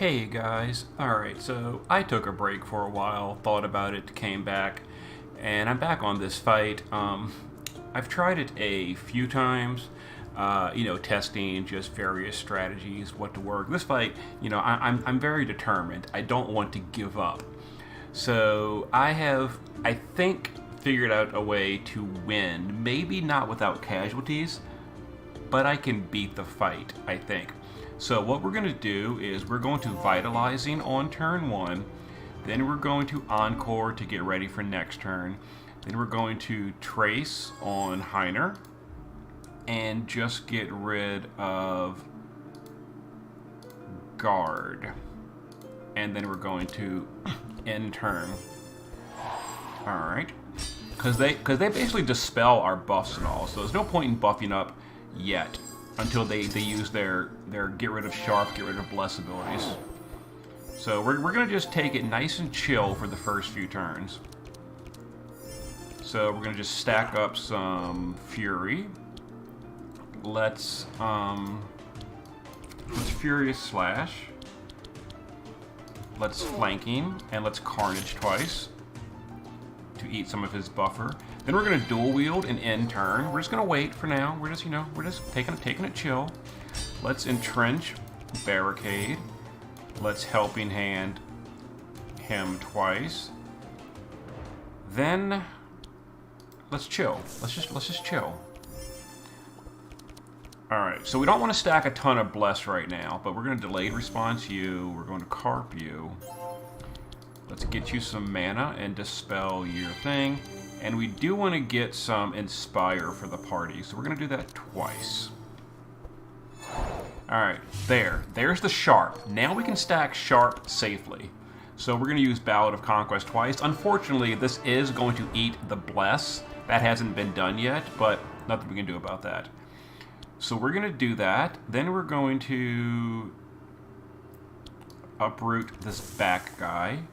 Hey guys, alright, so I took a break for a while, thought about it, came back, and I'm back on this fight. I've tried it a few times, testing just various strategies, what to work. This fight, I'm very determined. I don't want to give up. So I think, figured out a way to win. Maybe not without casualties, but I can beat the fight, I think. So what we're going to do is we're going to Vitalizing on turn 1, then we're going to Encore to get ready for next turn, then we're going to Trace on Heiner, and just get rid of Guard. And then we're going to end turn. Alright. Because they basically dispel our buffs and all, so there's no point in buffing up yet until they use their get rid of Sharp, get rid of Bless abilities. So we're going to just take it nice and chill for the first few turns. So we're going to just stack up some Fury. Let's Furious Slash. Let's Flanking, and let's Carnage twice to eat some of his buffer. Then we're going to dual wield and end turn. We're just going to wait for now. We're just taking it chill. Let's Entrench, Barricade. Let's Helping Hand him twice. Then let's chill. Let's just chill. Alright, so we don't want to stack a ton of Bless right now, but we're going to Delayed Response you. We're going to Carp you. Let's get you some mana and dispel your thing. And we do want to get some Inspire for the party, so we're going to do that twice. Alright, there's the Sharp. Now we can stack Sharp safely. So we're going to use Ballad of Conquest twice. Unfortunately, this is going to eat the Bless. That hasn't been done yet, but nothing we can do about that. So we're going to do that. Then we're going to uproot this back guy.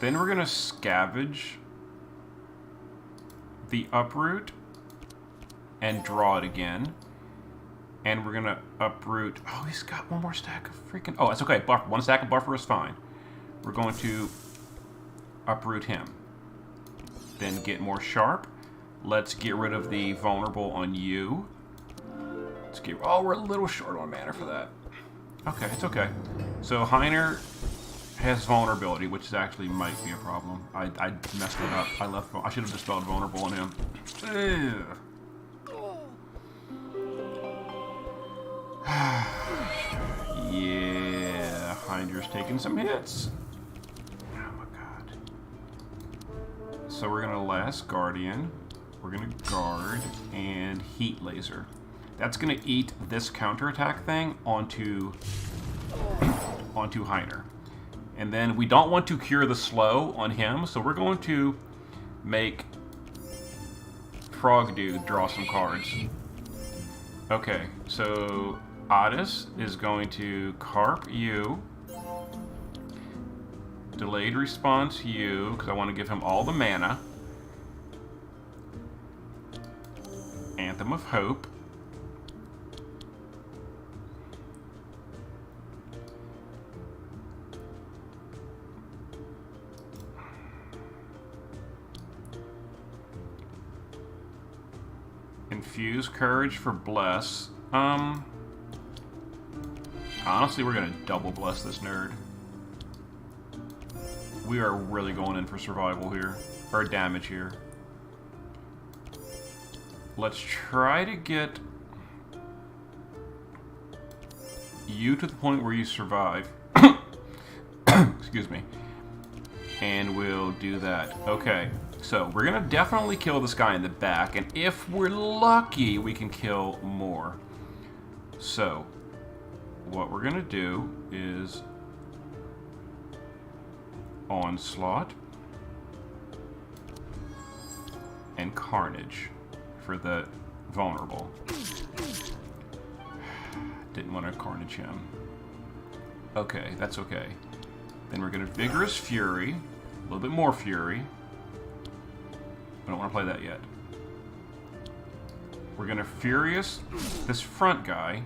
Then we're going to scavenge the uproot and draw it again. And we're going to uproot... Oh, he's got one more stack of freaking... Oh, that's okay. Buffer. One stack of buffer is fine. We're going to uproot him. Then get more Sharp. Let's get rid of the vulnerable on you. Let's get... Oh, we're a little short on mana for that. Okay, it's okay. So Heiner has vulnerability, which is actually might be a problem. I messed it up. I should have dispelled vulnerable on him. Yeah, Heiner's taking some hits. Oh my god. So we're gonna Last Guardian. We're gonna Guard and Heat Laser. That's gonna eat this counterattack thing onto Heiner. And then we don't want to cure the slow on him, so we're going to make Frog Dude draw some cards. Okay, so Otis is going to Carp you, Delayed Response you, because I want to give him all the mana, Anthem of Hope, Infuse Courage for Bless. Honestly, we're gonna double Bless this nerd. We are really going in for survival here, or damage here. Let's try to get you to the point where you survive. Excuse me. And we'll do that. Okay. So, we're going to definitely kill this guy in the back, and if we're lucky, we can kill more. So, what we're going to do is Onslaught and Carnage for the vulnerable. Didn't want to Carnage him. Okay, that's okay. Then we're going to Vigorous Fury, a little bit more Fury. I don't want to play that yet. We're going to Furious this front guy,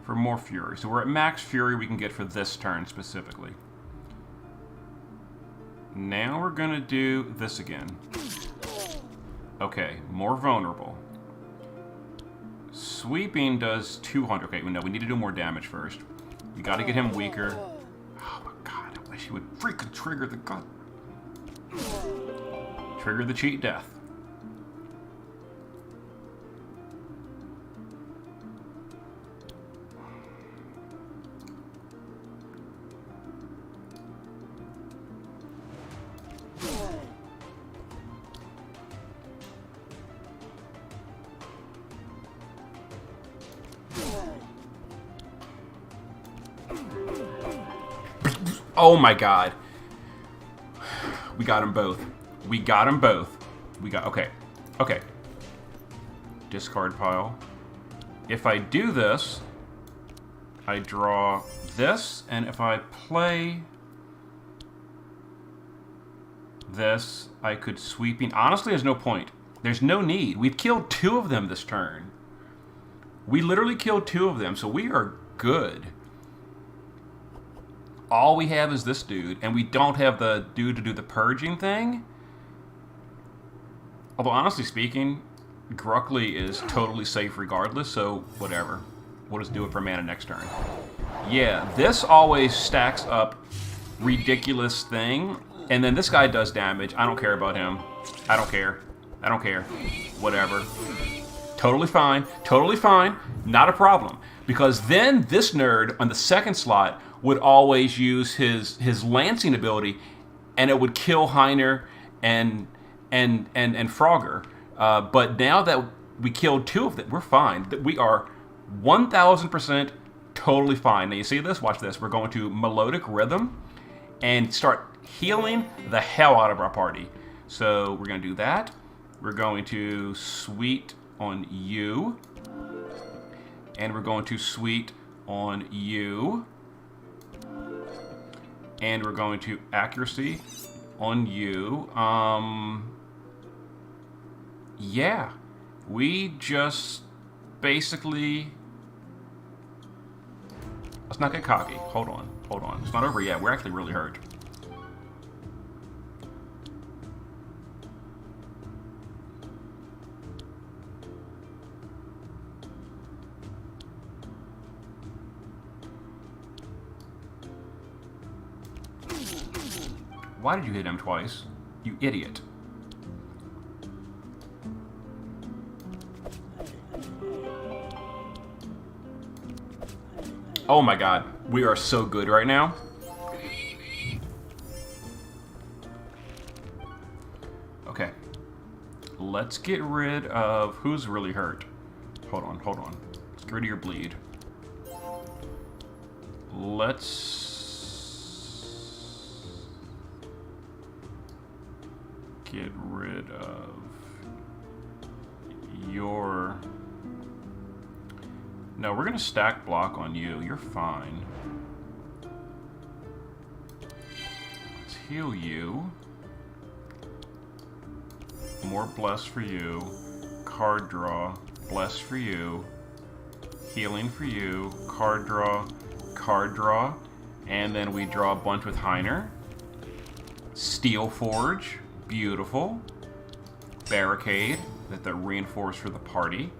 for more fury. So we're at max fury we can get for this turn specifically. Now we're gonna do this again. Okay, more vulnerable. Sweeping does 200. Okay, no, we need to do more damage first. We gotta get him weaker. Oh my god, I wish he would freaking trigger the gun. Trigger the cheat death. Oh my god. We got them both. We got them both. We got... Okay. Okay. Discard pile. If I do this, I draw this, and if I play this, I could sweeping... Honestly, there's no point. There's no need. We've killed 2 of them this turn. We literally killed 2 of them, so we are good. All we have is this dude, and we don't have the dude to do the purging thing. Although, honestly speaking, Grukli is totally safe regardless, so whatever. We'll just do it for mana next turn. Yeah, this always stacks up ridiculous thing, and then this guy does damage. I don't care about him. I don't care. I don't care. Whatever. Totally fine. Totally fine. Not a problem. Because then this nerd on the second slot would always use his lancing ability, and it would kill Heiner and Frogger. But now that we killed 2 of them, we're fine. We are 1,000% totally fine. Now you see this? Watch this. We're going to Melodic Rhythm and start healing the hell out of our party. So we're going to do that. We're going to Sweet on you. And we're going to Sweet on you. And we're going to Accuracy on you. Yeah. We just basically... Let's not get cocky. Hold on. Hold on. It's not over yet. We're actually really hurt. Why did you hit him twice? You idiot. Oh my god. We are so good right now. Okay. Let's get rid of... Who's really hurt? Hold on, hold on. Let's get rid of your bleed. Let's... get rid of your... No, we're going to stack block on you. You're fine. Let's heal you. More bless for you. Card draw. Bless for you. Healing for you. Card draw. Card draw. And then we draw a bunch with Heiner. Steel Forge. Beautiful. Barricade that reinforced for the party.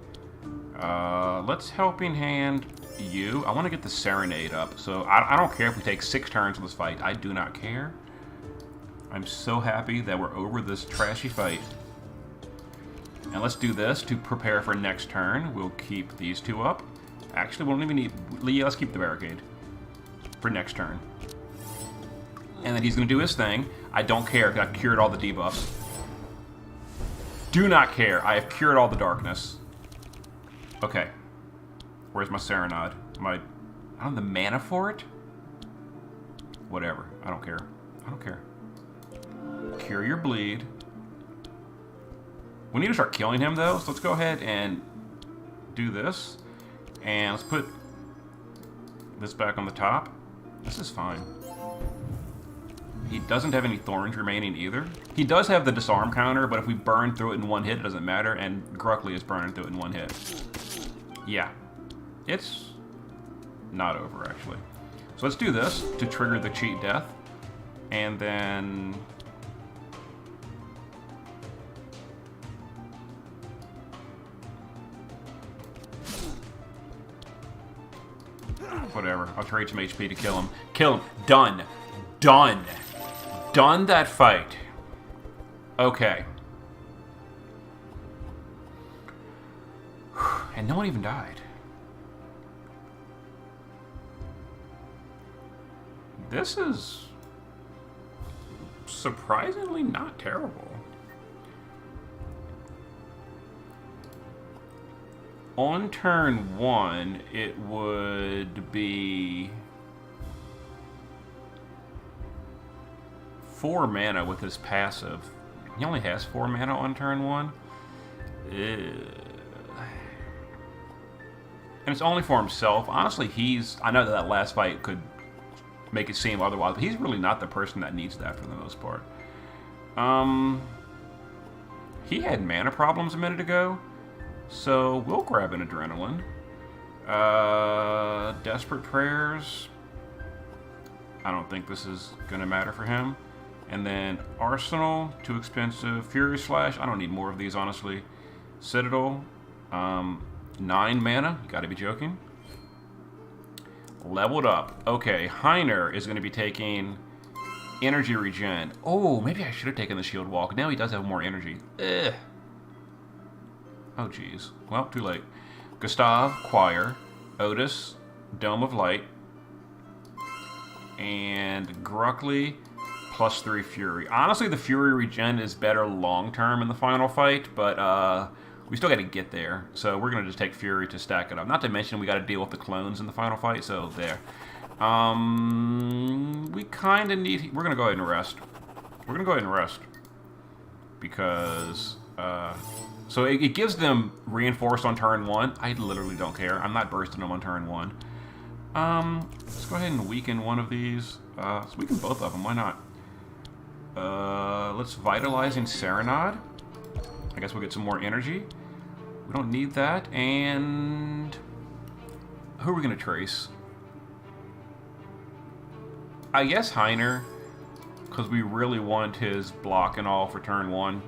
Let's Helping Hand you. I want to get the Serenade up, so I don't care if we take 6 turns in this fight. I do not care. I'm so happy that we're over this trashy fight. And let's do this to prepare for next turn. We'll keep these 2 up. Actually, we don't even need... Yeah, let's keep the Barricade for next turn. And then he's going to do his thing. I don't care because I've cured all the debuffs. Do not care. I have cured all the darkness. Okay. Where's my Serenade? I don't have the mana for it? Whatever. I don't care. I don't care. Cure your bleed. We need to start killing him, though, so let's go ahead and do this. And let's put this back on the top. This is fine. He doesn't have any thorns remaining either. He does have the disarm counter, but if we burn through it in 1 hit, it doesn't matter, and Grukli is burning through it in 1 hit. Yeah. It's not over, actually. So let's do this to trigger the cheat death. And then... whatever. I'll trade some HP to kill him. Kill him. Done. Done. Done that fight. Okay. And no one even died. This is surprisingly not terrible. On turn 1, it would be 4 mana with his passive. He only has 4 mana on turn 1. And it's only for himself. Honestly, I know that last fight could make it seem otherwise, but he's really not the person that needs that for the most part. He had mana problems a minute ago, so we'll grab an Adrenaline. Desperate Prayers. I don't think this is going to matter for him. And then Arsenal, too expensive. Fury Slash, I don't need more of these, honestly. Citadel, 9 mana, you gotta be joking. Leveled up. Okay, Heiner is going to be taking energy regen. Oh, maybe I should have taken the shield walk. Now he does have more energy. Ugh. Oh, jeez. Well, too late. Gustav, Choir. Otis, Dome of Light. And Grukli, +3 Fury. Honestly, the Fury regen is better long-term in the final fight, but we still got to get there. So we're going to just take Fury to stack it up. Not to mention we got to deal with the clones in the final fight, so there. We kind of need... We're going to go ahead and rest. We're going to go ahead and rest. Because... so it gives them reinforced on turn 1. I literally don't care. I'm not bursting them on turn 1. Let's go ahead and weaken one of these. Let's weaken both of them. Why not? Let's Vitalizing Serenade. I guess we'll get some more energy. We don't need that. And who are we going to trace? I guess Heiner, because we really want his block and all for turn 1.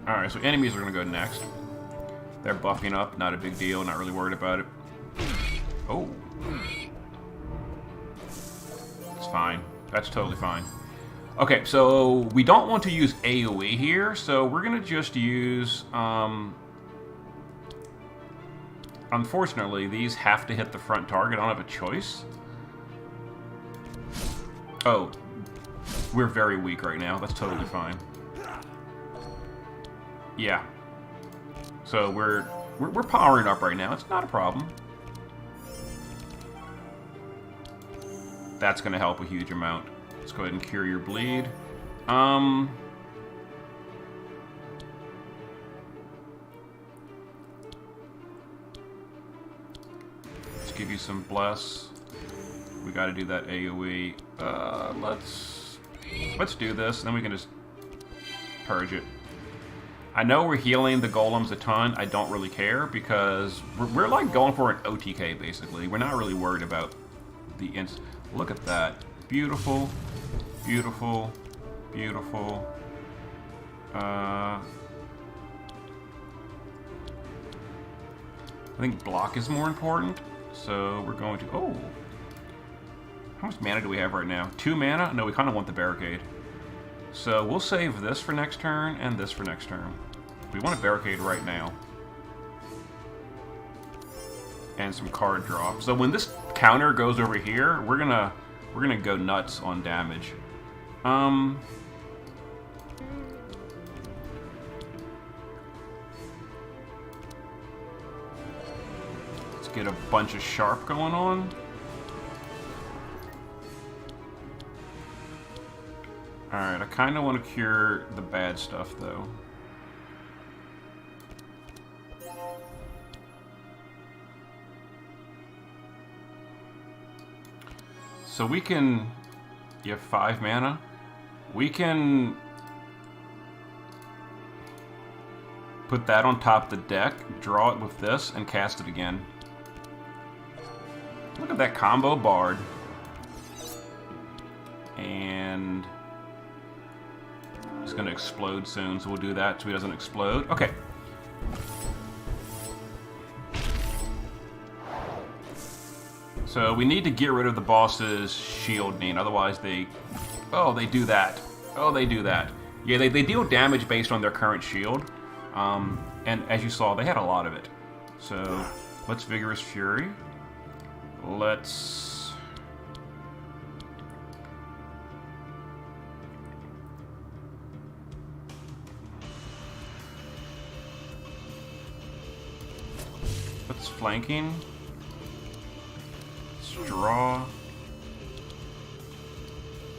Alright, so enemies are going to go next. They're buffing up. Not a big deal. Not really worried about it. Oh. It's fine. That's totally fine. Okay, so we don't want to use AoE here, so we're going to just use... unfortunately, these have to hit the front target. I don't have a choice. Oh. We're very weak right now. That's totally fine. Yeah. So we're powering up right now. It's not a problem. That's going to help a huge amount. Let's go ahead and cure your bleed. Let's give you some bless. We got to do that AoE. Let's do this, and then we can just purge it. I know we're healing the golems a ton. I don't really care because we're like going for an OTK basically. We're not really worried about the Look at that. Beautiful. Beautiful. Beautiful. I think block is more important. So we're going to... Oh. How much mana do we have right now? 2 mana? No, we kind of want the barricade. So we'll save this for next turn and this for next turn. We want a barricade right now. And some card draw. So when this counter goes over here, we're gonna go nuts on damage. Let's get a bunch of sharp going on. Alright, I kind of want to cure the bad stuff, though. So we can... You have 5 mana. We can... put that on top of the deck, draw it with this, and cast it again. Look at that combo bard. And it's going to explode soon, so we'll do that so he doesn't explode. Okay. So we need to get rid of the boss's shielding, otherwise they... Oh, they do that. Oh, they do that. Yeah, they deal damage based on their current shield. And as you saw, they had a lot of it. So, let's Vigorous Fury. Let's... Let's Flanking. Let's Draw.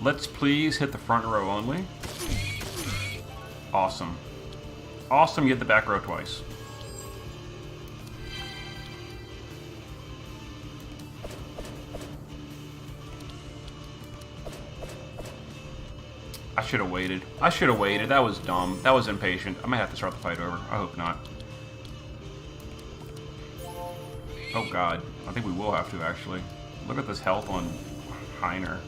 Let's please hit the front row only. Awesome. Awesome, you hit the back row twice. I should have waited. I should have waited. That was dumb. That was impatient. I might have to start the fight over. I hope not. Oh god. I think we will have to, actually. Look at this health on Heiner.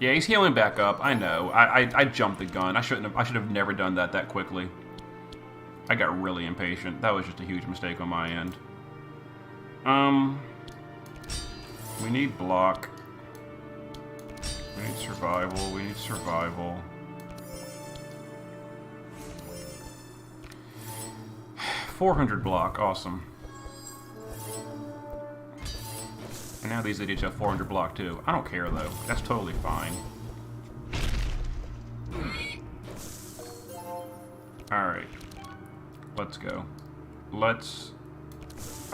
Yeah, he's healing back up. I know. I jumped the gun. I should have never done that quickly. I got really impatient. That was just a huge mistake on my end. We need block. We need survival. We need survival. $400 block. Awesome. And now these idiots have 400 block too. I don't care though. That's totally fine. Alright. Let's go. Let's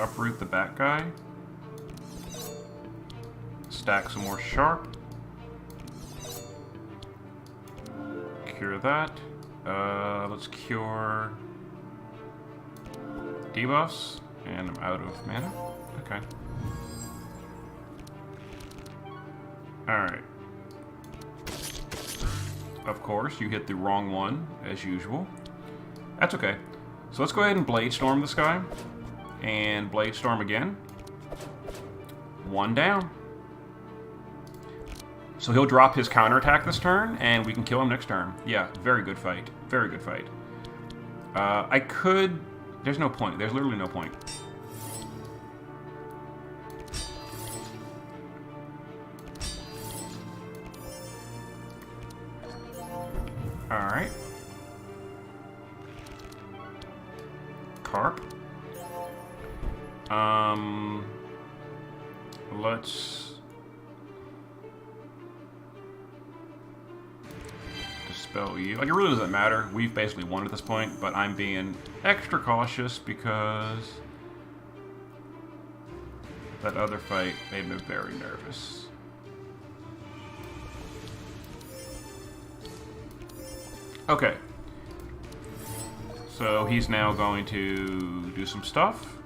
uproot the back guy. Stack some more sharp. Cure that. Let's cure debuffs. And I'm out of mana. Okay. Alright. Of course, you hit the wrong one, as usual. That's okay. So let's go ahead and Blade Storm this guy. And Blade Storm again. One down. So he'll drop his counterattack this turn, and we can kill him next turn. Yeah, very good fight. Very good fight. I could... There's no point. There's literally no point. Alright. Carp. Let's dispel you. Like, it really doesn't matter. We've basically won at this point, but I'm being extra cautious because that other fight made me very nervous. Okay. So he's now going to do some stuff.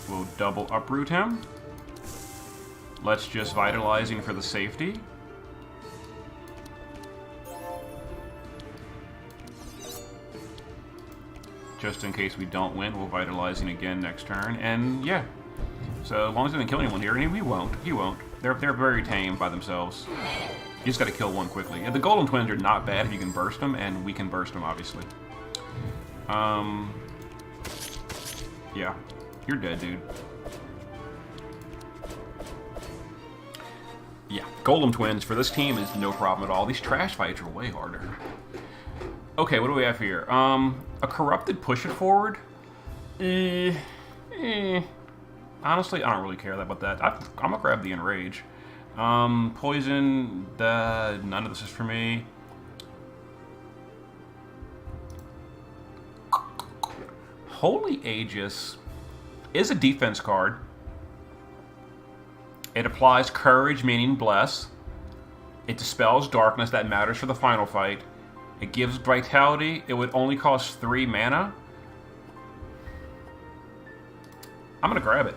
We'll double uproot him. Let's just Vitalizing for the safety. Just in case we don't win, we'll Vitalizing again next turn. And yeah. So as long as he doesn't kill anyone here, and he won't. He won't. They're very tame by themselves. You just gotta kill one quickly. And the Golden Twins are not bad if you can burst them, and we can burst them, obviously. Yeah. You're dead, dude. Yeah. Golem Twins for this team is no problem at all. These trash fights are way harder. Okay, what do we have here? A Corrupted Push It Forward? Honestly, I don't really care about that. I'm gonna grab the Enrage. Poison, none of this is for me. Holy Aegis is a defense card. It applies Courage, meaning Bless. It dispels darkness, that matters for the final fight. It gives Vitality. It would only cost 3 mana. I'm going to grab it.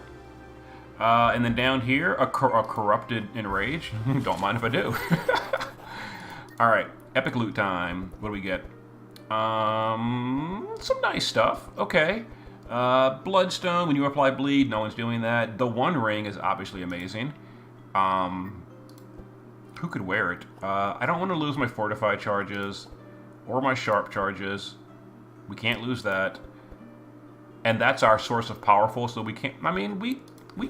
And then down here, a corrupted enrage. Don't mind if I do. All right, epic loot time. What do we get? Some nice stuff. Okay. Bloodstone, when you apply bleed, no one's doing that. The One Ring is obviously amazing. Who could wear it? I don't want to lose my fortify charges or my sharp charges. We can't lose that. And that's our source of powerful, so we can't... I mean, we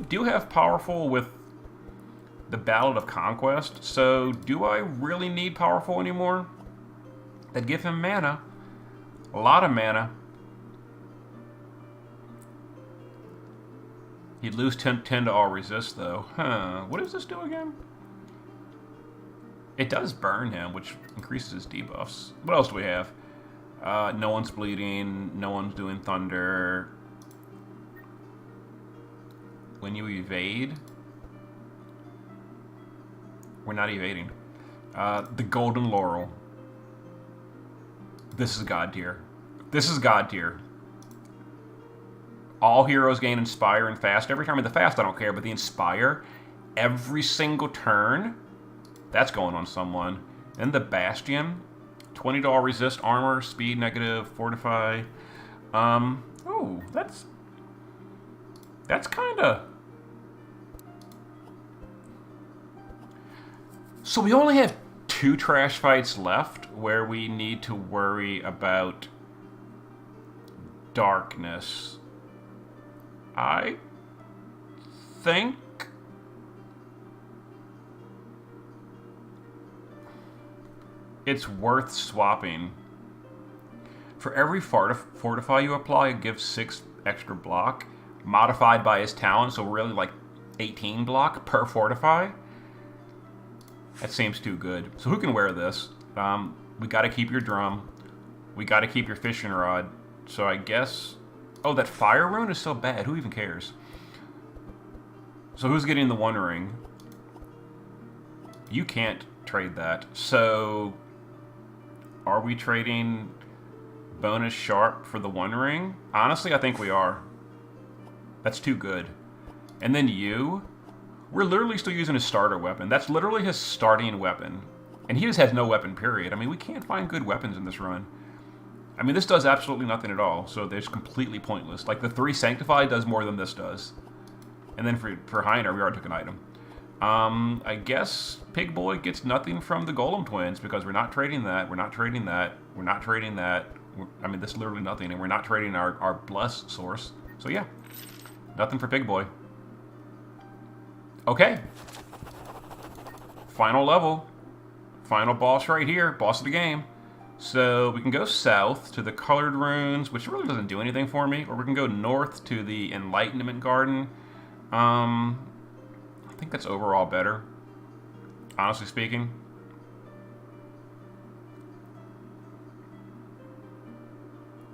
do have powerful with the Ballad of Conquest, so do I really need powerful anymore? That'd give him mana. A lot of mana. He'd lose 10 to all resist, though. Huh. What does this do again? It does burn him, which increases his debuffs. What else do we have? No one's bleeding. No one's doing thunder. When you evade... We're not evading. The Golden Laurel. This is God tier. This is God tier. All heroes gain Inspire and Fast every time. I mean, the Fast I don't care, but the Inspire, every single turn, that's going on someone. And the Bastion, 20 to all resist, armor, speed negative, fortify. Oh, that's kind of... So we only have 2 trash fights left where we need to worry about darkness. I think it's worth swapping. For every fortify you apply, it gives 6 extra block, modified by his talent, so really like 18 block per fortify. That seems too good. So who can wear this? We got to keep your drum. We got to keep your fishing rod. So I guess... Oh, that fire rune is so bad. Who even cares? So who's getting the One Ring? You can't trade that. So are we trading bonus sharp for the One Ring? Honestly, I think we are. That's too good. And then you... We're literally still using his starter weapon. That's literally his starting weapon. And he just has no weapon, period. I mean, we can't find good weapons in this run. I mean, this does absolutely nothing at all, so it's completely pointless. Like, the 3 Sanctify does more than this does. And then for Heiner, we already took an item. I guess Pig Boy gets nothing from the Golem Twins, because we're not trading that, we're not trading that, we're not trading that. I mean, this is literally nothing, and we're not trading our Bless source. So yeah, nothing for Pig Boy. Okay. Final level. Final boss right here. Boss of the game. So we can go south to the Colored Runes, which really doesn't do anything for me. Or we can go north to the Enlightenment Garden. I think that's overall better, honestly speaking.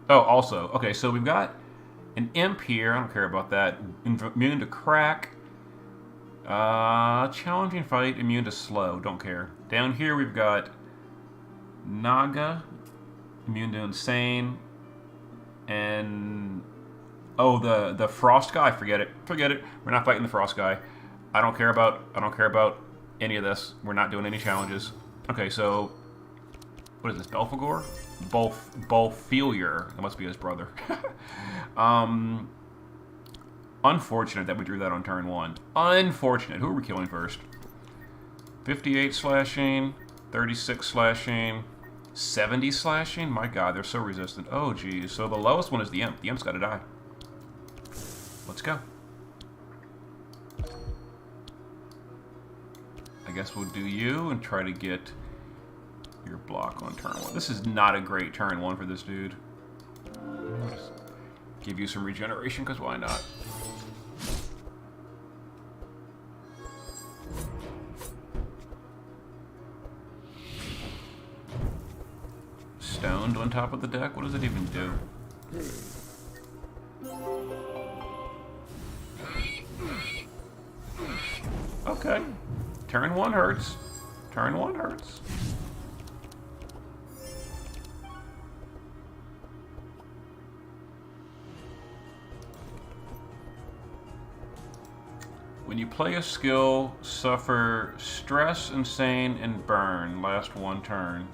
Oh, also, okay, so we've got an Imp here. I don't care about that. Immune to crack. Challenging fight, immune to slow, don't care. Down here we've got Naga, immune to insane, and oh, the frost guy, forget it. We're not fighting the frost guy. I don't care about any of this. We're not doing any challenges. Okay, so what is this? Belphegor? Bolfilier. That must be his brother. Unfortunate that we drew that on turn 1. Unfortunate. Who are we killing first? 58 slashing, 36 slashing, 70 slashing? My god, they're so resistant. Oh, geez. So the lowest one is the Imp. The Imp's got to die. Let's go. I guess we'll do you and try to get your block on turn 1. This is not a great turn 1 for this dude. Just give you some regeneration, because why not? Stoned on top of the deck? What does it even do? Okay. Turn 1 hurts. Turn 1 hurts. When you play a skill, suffer stress, insane, and burn. Last one turn.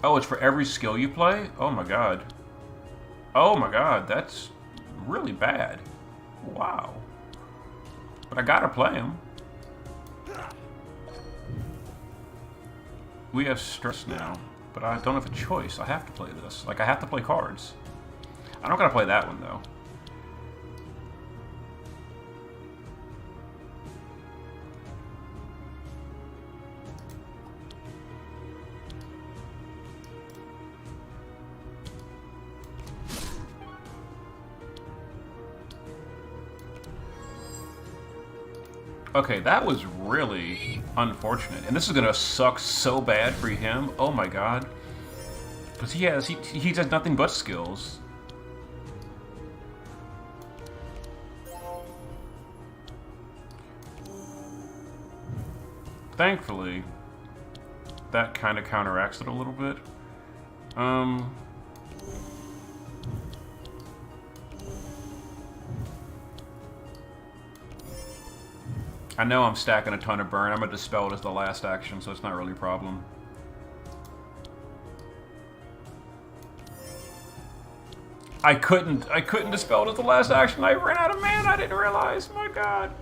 Oh, it's for every skill you play? Oh my god. Oh my god, that's really bad. Wow. But I gotta play them. We have stress now, but I don't have a choice. I have to play this. Like, I have to play cards. I don't gotta play that one, though. Okay, that was really unfortunate. And this is gonna suck so bad for him. Oh my god. Because he has nothing but skills. Thankfully, that kind of counteracts it a little bit. I know I'm stacking a ton of burn. I'm gonna dispel it as the last action, so it's not really a problem. I couldn't dispel it as the last action. I ran out of mana. I didn't realize. My god.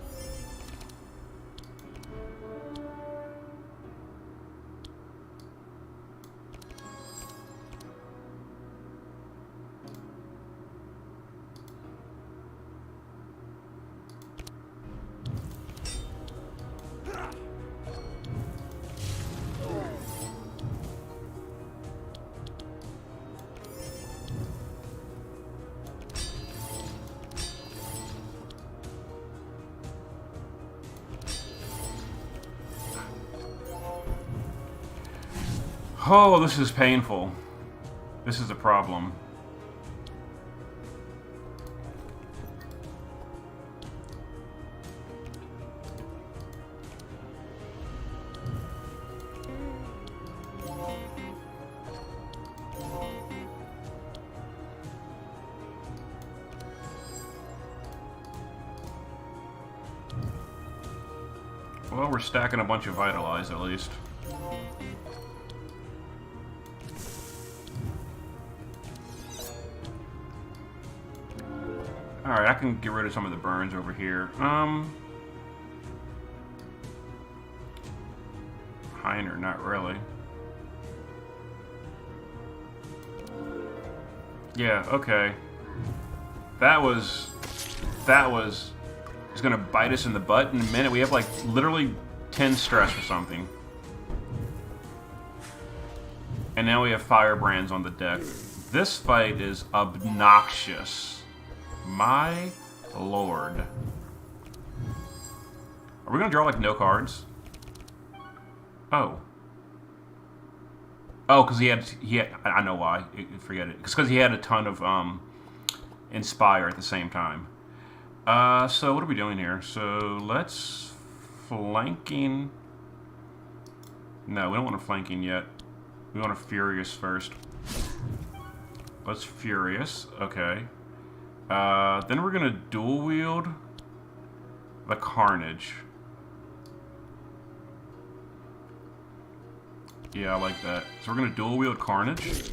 Oh, this is painful. This is a problem. Well, we're stacking a bunch of Vitalize at least. Alright, I can get rid of some of the burns over here. Heiner, not really. Yeah, okay. That was it's gonna bite us in the butt in a minute. We have like literally 10 stress or something. And now we have firebrands on the deck. This fight is obnoxious. My lord. Are we gonna draw like no cards? Oh. Oh, because he had I know why. Forget it. It's because he had a ton of Inspire at the same time. So what are we doing here? So let's flanking. No, we don't want a flanking yet. We want a Furious first. Let's Furious. Okay. Then we're gonna dual wield the Carnage. Yeah, I like that. So we're gonna dual wield Carnage.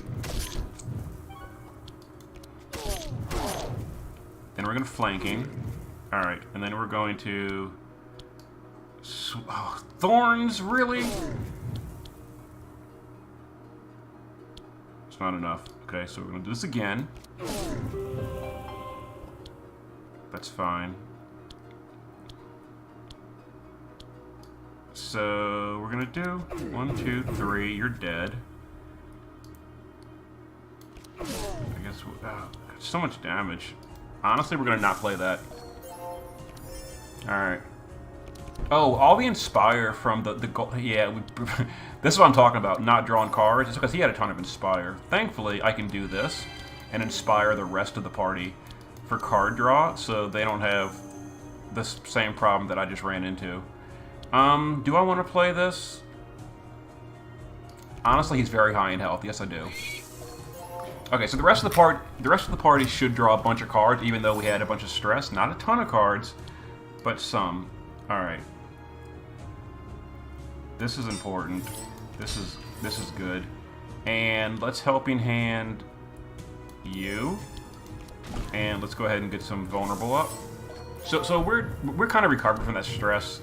Then we're gonna flanking. Alright, and then we're going to... Oh, Thorns, really? It's not enough. Okay, so we're gonna do this again. That's fine. So we're gonna do 1, 2, 3. You're dead. I guess so much damage. Honestly, we're gonna not play that. All right. Oh, all the Inspire from the yeah. This is what I'm talking about. Not drawing cards. It's because he had a ton of Inspire. Thankfully, I can do this and inspire the rest of the party for card draw, so they don't have this same problem that I just ran into. Do I want to play this? Honestly, he's very high in health. Yes, I do. Okay, so the rest of the party should draw a bunch of cards, even though we had a bunch of stress. Not a ton of cards, but some. All right. This is important. This is good. And let's helping hand you. And let's go ahead and get some vulnerable up. So we're kind of recovered from that stress.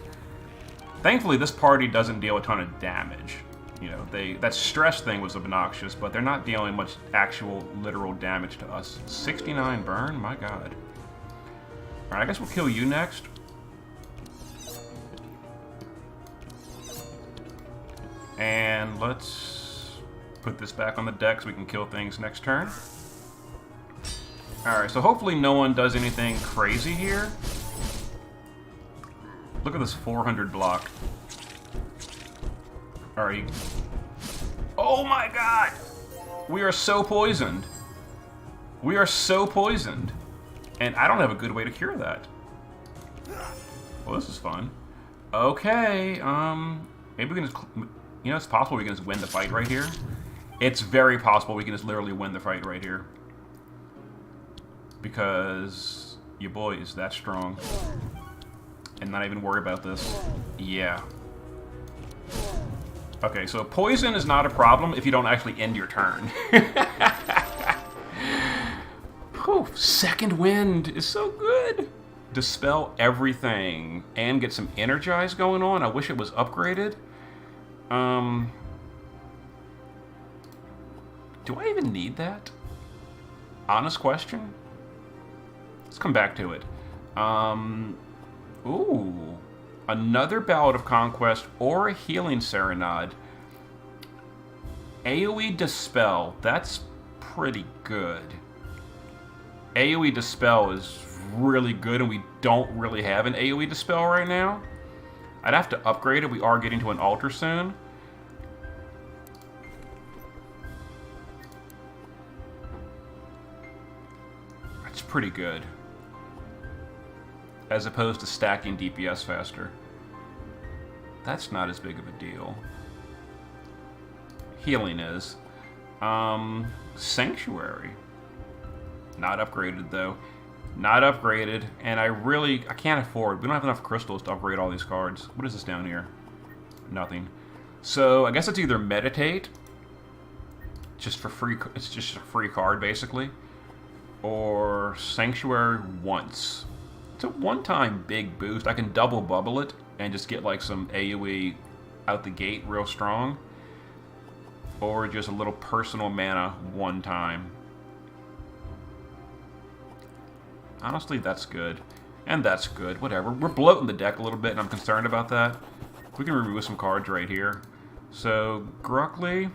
Thankfully, this party doesn't deal a ton of damage. You know, that stress thing was obnoxious, but they're not dealing much actual literal damage to us. 69 burn? My god. Alright, I guess we'll kill you next. And let's put this back on the deck so we can kill things next turn. Alright, so hopefully no one does anything crazy here. Look at this 400 block. Alright. Oh my god! We are so poisoned. We are so poisoned. And I don't have a good way to cure that. Well, this is fun. Okay, maybe we can just... You know, it's possible we can just win the fight right here. It's very possible we can just literally win the fight right here. Because your boy is that strong. And not even worry about this. Yeah. Okay, so poison is not a problem if you don't actually end your turn. Whew, second wind is so good. Dispel everything and get some energize going on. I wish it was upgraded. Do I even need that? Honest question. Let's come back to it. Ooh. Another Ballad of Conquest or a Healing Serenade. AoE Dispel. That's pretty good. AoE Dispel is really good, and we don't really have an AoE Dispel right now. I'd have to upgrade it. We are getting to an altar soon. That's pretty good. As opposed to stacking DPS faster. That's not as big of a deal. Healing is. Sanctuary. Not upgraded, though. Not upgraded, and I can't afford. We don't have enough crystals to upgrade all these cards. What is this down here? Nothing. So, I guess it's either Meditate, just for free, it's just a free card, basically, or Sanctuary once. It's a one-time big boost. I can double bubble it and just get like some AoE out the gate real strong. Or just a little personal mana one time. Honestly, that's good. And that's good. Whatever. We're bloating the deck a little bit, and I'm concerned about that. We can remove some cards right here. So, Grukli.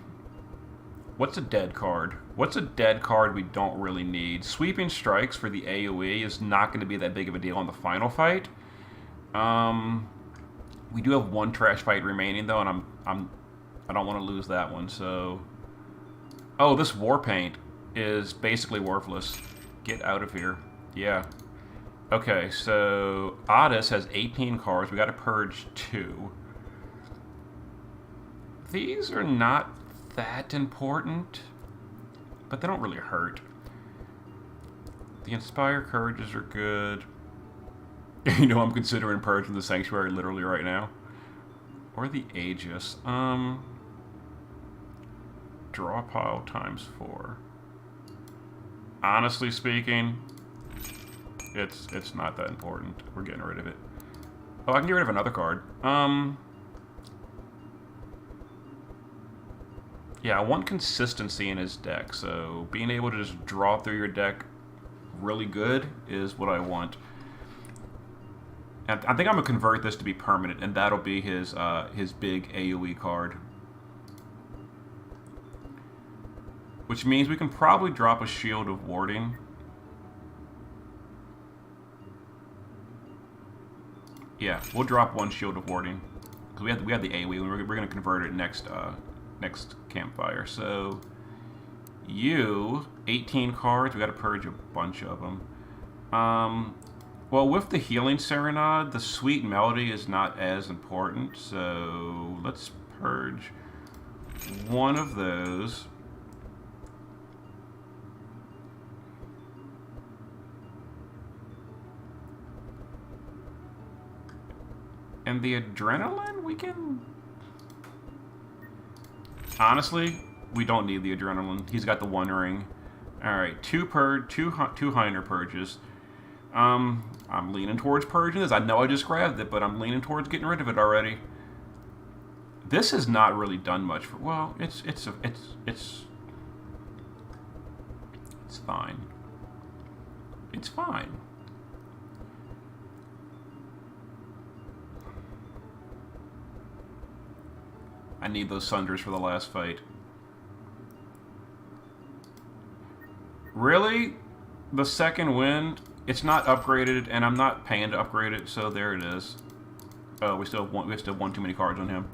What's a dead card? What's a dead card we don't really need? Sweeping Strikes for the AoE is not going to be that big of a deal on the final fight. We do have one trash fight remaining though, and I don't want to lose that one. So, oh, this War Paint is basically worthless. Get out of here. Yeah. Okay, so Otis has 18 cards. We got to purge 2. These are not that important, but they don't really hurt. The Inspire Courages are good. You know, I'm considering purging the Sanctuary literally right now. Or the Aegis. Draw pile ×4. Honestly speaking, it's not that important. We're getting rid of it. Oh, I can get rid of another card. Yeah, I want consistency in his deck, so being able to just draw through your deck really good is what I want. And I think I'm gonna convert this to be permanent, and that'll be his big AoE card. Which means we can probably drop a Shield of Warding. Yeah, we'll drop one Shield of Warding because we have the AoE, and we're gonna convert it next campfire. So you 18 cards. We got to purge a bunch of them. Well, with the Healing Serenade, the Sweet Melody is not as important. So let's purge one of those. And the adrenaline, we can... Honestly, we don't need the adrenaline. He's got the one ring. Alright, two Heiner purges. I'm leaning towards purging this. I know I just grabbed it, but I'm leaning towards getting rid of it already. This has not really done much for... Well, it's fine. It's fine. I need those Sunders for the last fight. Really? The second wind? It's not upgraded, and I'm not paying to upgrade it, so there it is. Oh, we still have one too many cards on him.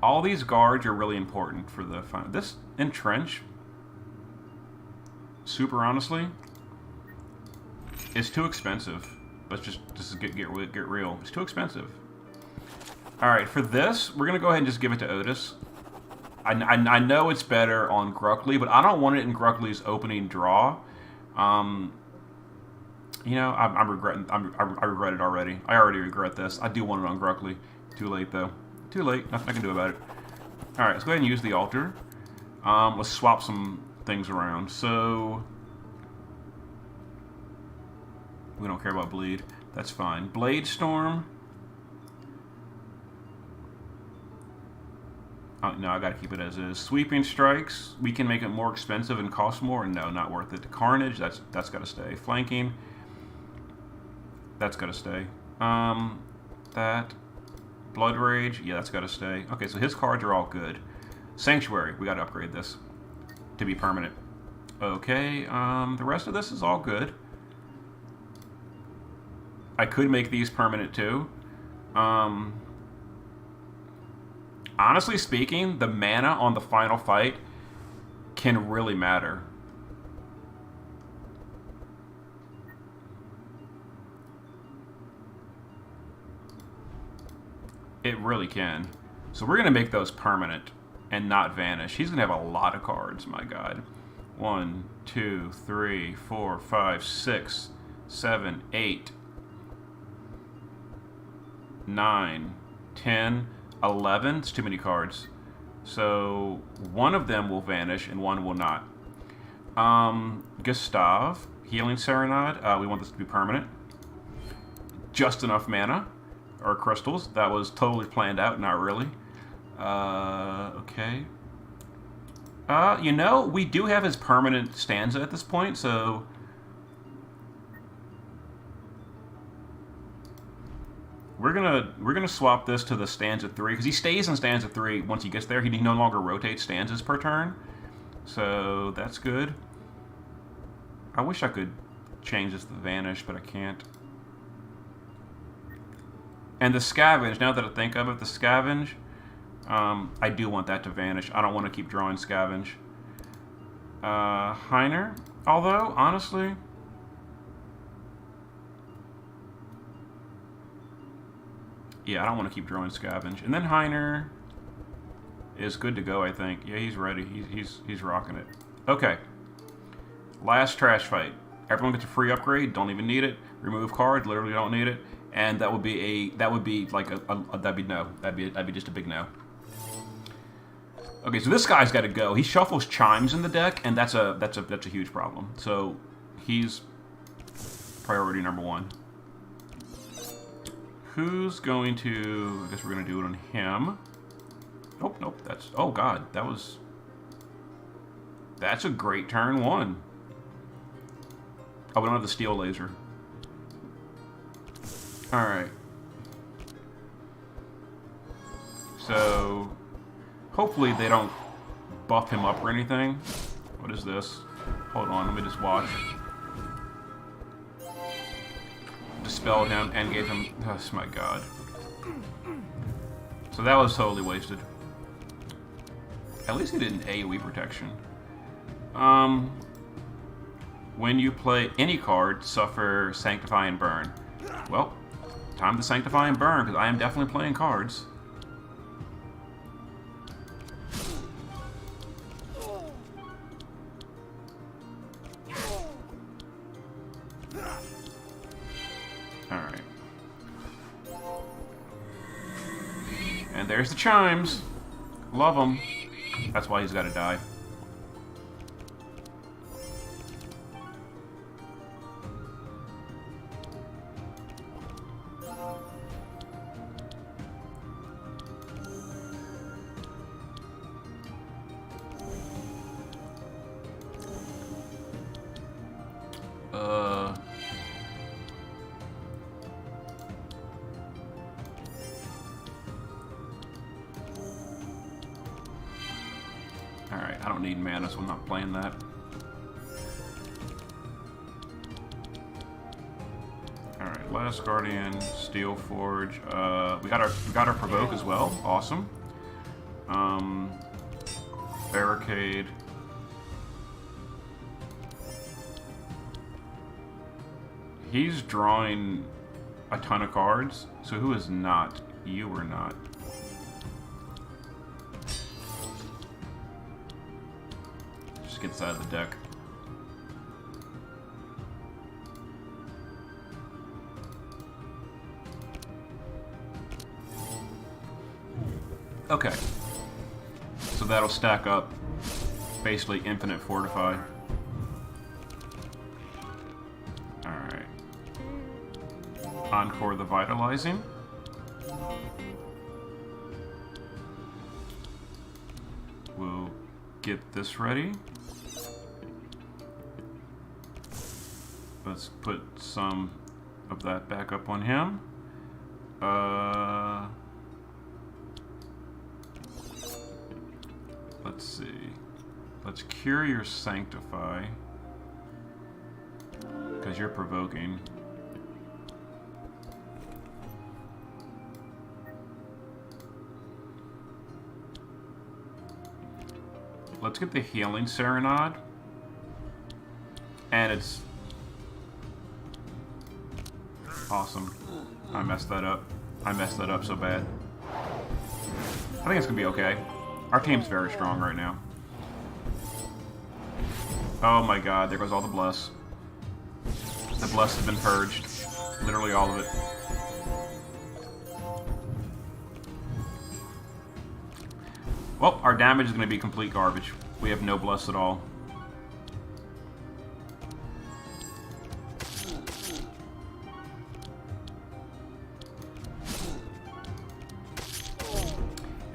All these guards are really important for the final. This entrench, super honestly, is too expensive. Let's just get real. It's too expensive. All right, for this, we're gonna go ahead and just give it to Otis. I know it's better on Grukli, but I don't want it in Grukli's opening draw. You know, I'm regretting. I regret it already. I already regret this. I do want it on Grukli. Too late though. Too late. Nothing I can do about it. All right, let's go ahead and use the altar. Let's swap some things around. So we don't care about bleed. That's fine. Blade Storm. Oh, no, I gotta keep it as is. Sweeping Strikes. We can make it more expensive and cost more. No, not worth it. Carnage. That's gotta stay. Flanking. That's gotta stay. That. Blood Rage. Yeah, that's gotta stay. Okay, so his cards are all good. Sanctuary. We gotta upgrade this to be permanent. Okay. The rest of this is all good. I could make these permanent too. Honestly speaking, the mana on the final fight can really matter. It really can. So we're going to make those permanent and not vanish. He's going to have a lot of cards, my God. 1, 2, 3, 4, 5, 6, 7, 8, 9, 10, 11. It's too many cards. So one of them will vanish and one will not. Gustav, Healing Serenade. We want this to be permanent. Just enough mana. Or crystals. That was totally planned out, not really. Okay. You know, we do have his permanent stanza at this point, so... We're gonna swap this to the stanza 3, because he stays in stanza 3 once he gets there. He no longer rotates stanzas per turn. So that's good. I wish I could change this to vanish, but I can't. And the Scavenge, now that I think of it, the Scavenge, I do want that to vanish. I don't want to keep drawing Scavenge. Heiner, although, honestly... Yeah, I don't want to keep drawing Scavenge. And then Heiner is good to go, I think. Yeah, he's ready. He's rocking it. Okay. Last trash fight. Everyone gets a free upgrade. Don't even need it. Remove card. Literally don't need it. And that would be that'd be no. That'd be just a big no. Okay, so this guy's got to go. He shuffles Chimes in the deck, and that's a huge problem. So he's priority number 1. Who's going to... I guess we're going to do it on him. Nope. That's... Oh, God. That's a great turn 1. Oh, we don't have the steel laser. Alright. So... Hopefully they don't buff him up or anything. What is this? Hold on, let me just watch. Dispelled him and gave him... Oh my God. So that was totally wasted. At least he did an AoE protection. When you play any card, suffer Sanctify and Burn. Well, time to Sanctify and Burn, because I am definitely playing cards. there's the chimes. Love them. That's why he's got to die. Alright, I don't need mana, so I'm not playing that. Alright, Last Guardian, Steel Forge. We got our Provoke as well. Awesome. Barricade. He's drawing a ton of cards, so who is not? You are not. Just gets out of the deck. Okay. So that'll stack up basically infinite fortify. Alright. Encore the Vitalizing. We'll get this ready. Let's put some of that back up on him. Let's see. Let's cure your Sanctify, because you're provoking. Let's get the Healing Serenade. And it's awesome. I messed that up. I messed that up so bad. I think it's gonna be okay. Our team's very strong right now. Oh my god, there goes all the Bless. The Bless has been purged. Literally all of it. Well, our damage is going to be complete garbage. We have no Bless at all.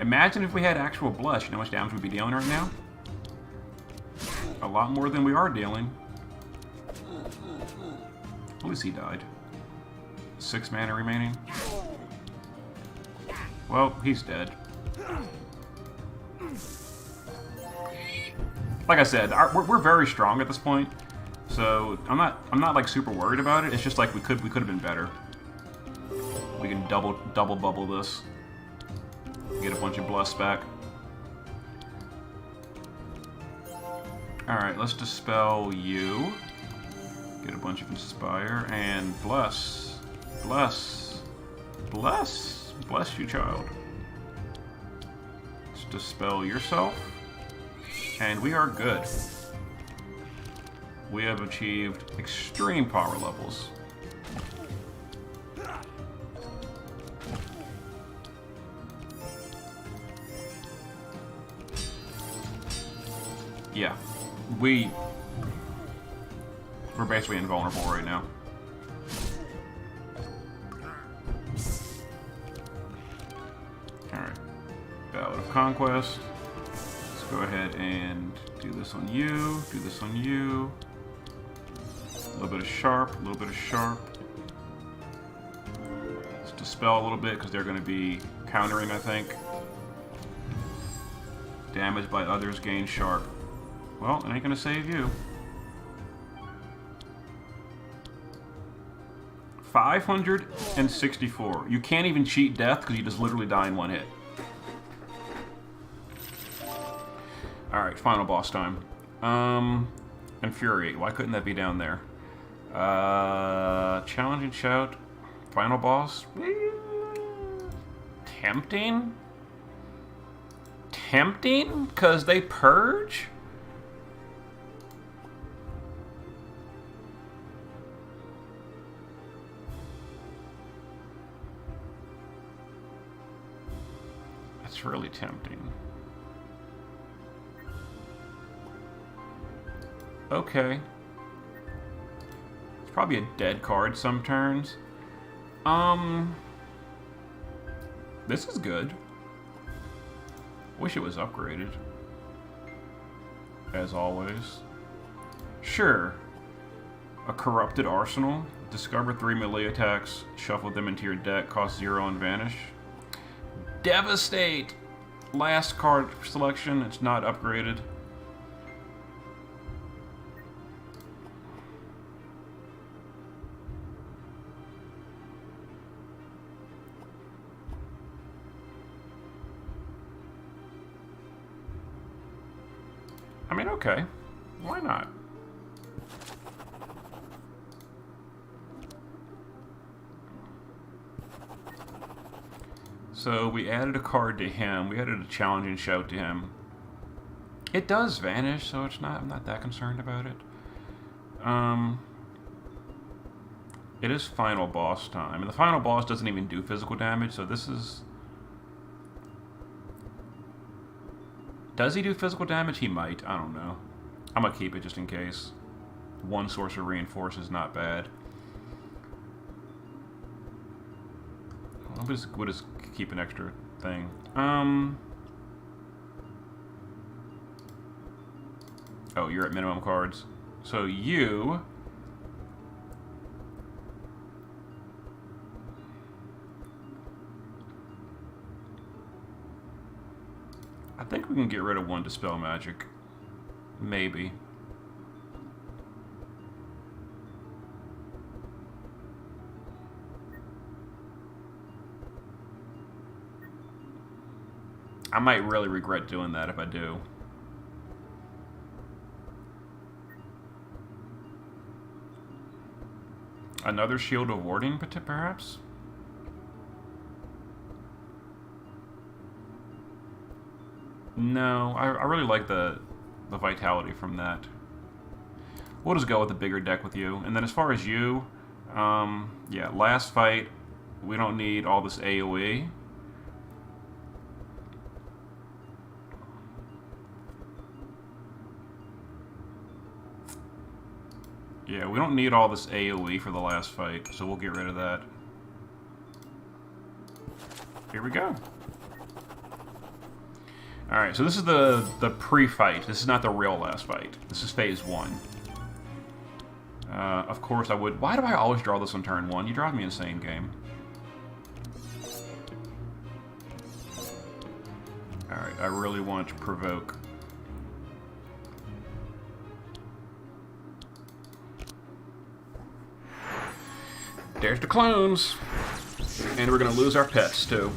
Imagine if we had actual Bless. You know how much damage we'd be dealing right now? A lot more than we are dealing. At least he died. 6 mana remaining. Well, he's dead. Like I said, we're very strong at this point, so I'm not like super worried about it. It's just like we could have been better. We can double bubble this. Get a bunch of Bless back. Alright, let's dispel you. Get a bunch of Inspire and Bless. Bless. Bless. Bless you, child. Let's dispel yourself. And we are good. We have achieved extreme power levels. Yeah, we're basically invulnerable right now. Alright. Ballad of Conquest. Let's go ahead and do this on you, do this on you. A little bit of Sharp, a little bit of Sharp. Let's dispel a little bit because they're going to be countering, I think. Damage by others, gain Sharp. Well, it ain't gonna save you. 564. You can't even cheat death because you just literally die in one hit. Alright, final boss time. Infuriate. Why couldn't that be down there? Challenging Shout. Final boss. Tempting? Tempting? Because they purge? That's really tempting. Okay. It's probably a dead card some turns. This is good. Wish it was upgraded. As always. Sure. A corrupted arsenal. Discover 3 melee attacks. Shuffle them into your deck. Cost 0 and vanish. Devastate! Last card selection. It's not upgraded. I mean, okay. Why not? So we added a card to him. We added a challenging shout to him. It does vanish, so it's not. I'm not that concerned about it. It is final boss time, and the final boss doesn't even do physical damage. So this is. Does he do physical damage? He might. I don't know. I'm gonna keep it just in case. One source of reinforce is not bad. We'll just keep an extra thing. Oh, you're at minimum cards. So you... I think we can get rid of one Dispel Magic. Maybe. I might really regret doing that if I do. Another Shield of Warding, perhaps? No, I really like the vitality from that. We'll just go with the bigger deck with you. And then as far as you, yeah, last fight, we don't need all this AoE. Yeah, we don't need all this AoE for the last fight, so we'll get rid of that. Here we go. Alright, so this is the pre-fight. This is not the real last fight. This is phase 1. Of course I would... Why do I always draw this on turn 1? You drive me insane, game. Alright, I really want to provoke. There's the clones. And we're going to lose our pets, too.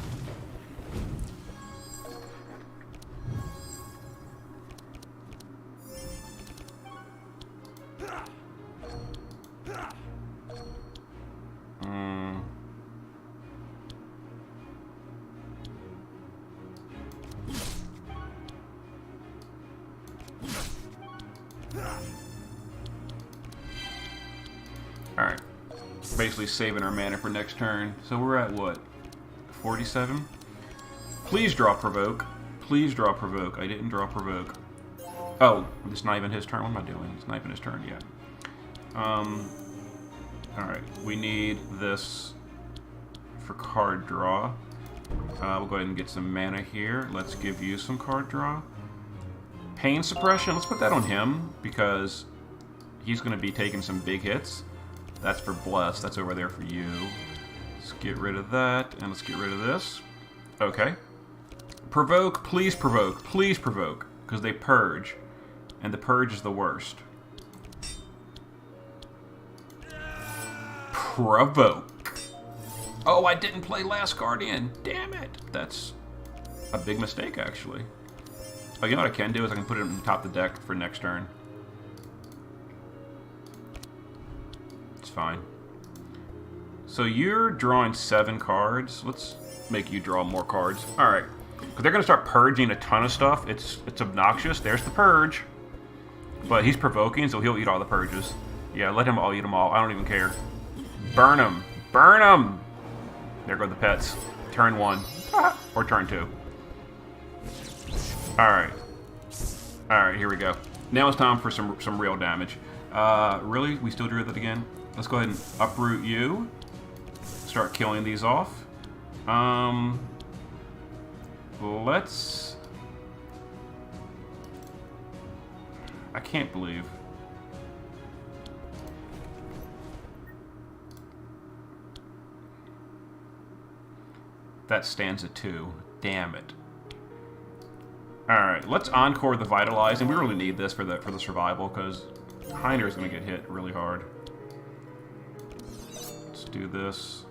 Alright. Basically saving our mana for next turn. So we're at what? 47? Please draw Provoke. Please draw Provoke. I didn't draw Provoke. Oh, it's not even his turn. What am I doing? It's not even his turn yet. Alright. We need this for card draw. We'll go ahead and get some mana here. Let's give you some card draw. Pain Suppression. Let's put that on him because he's going to be taking some big hits. That's for Bless. That's over there for you. Let's get rid of that, and let's get rid of this. Okay. Provoke, please provoke, please provoke, because they purge, and the purge is the worst. Provoke. Oh, I didn't play Last Guardian. Damn it. That's a big mistake, actually. Oh, you know what I can do is I can put it on top of the deck for next turn. Fine. So you're drawing 7 cards. Let's make you draw more cards. Alright. Because they're going to start purging a ton of stuff. It's obnoxious. There's the purge. But he's provoking, so he'll eat all the purges. Yeah, let him all eat them all. I don't even care. Burn them. Burn them! There go the pets. Turn 1. Or turn 2. Alright. Alright, here we go. Now it's time for some real damage. Really? We still drew that again? Let's go ahead and uproot you. Start killing these off. Let's... I can't believe... That stands at 2. Damn it. Alright, let's encore the Vitalize, and we really need this for the survival, because Heiner's going to get hit really hard. Let's do this.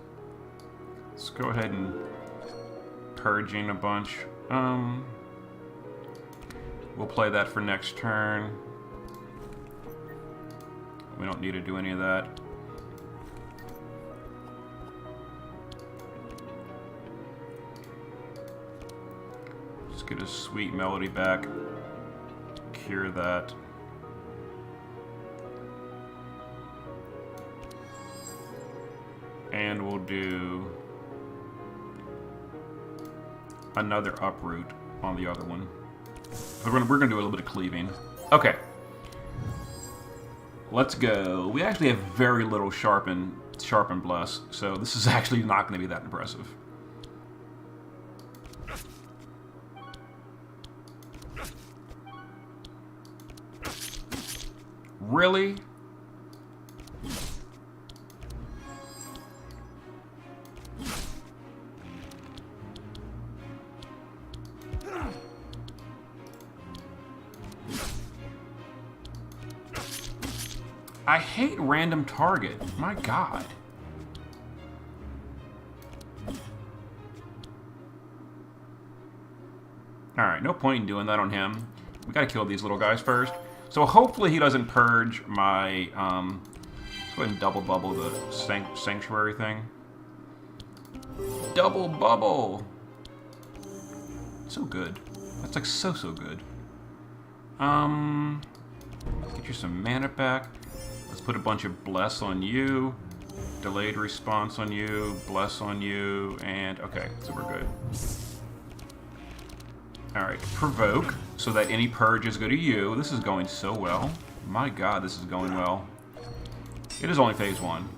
Let's go ahead and Purging a bunch. We'll play that for next turn. We don't need to do any of that. Just get a sweet melody back. Cure that. And we'll do another uproot on the other one. We're gonna do a little bit of cleaving. Okay. Let's go. We actually have very little sharpen bless, so this is actually not going to be that impressive. Really? I hate random target. My God. Alright, no point in doing that on him. We gotta kill these little guys first. So hopefully he doesn't purge my, let's go ahead and double bubble the sanctuary thing. Double bubble! So good. That's like so good. Get you some mana back. Let's put a bunch of bless on you, delayed response on you, bless on you, and okay, so we're good. Alright, provoke, so that any purges go to you. This is going so well. My God, this is going well. It is only phase 1.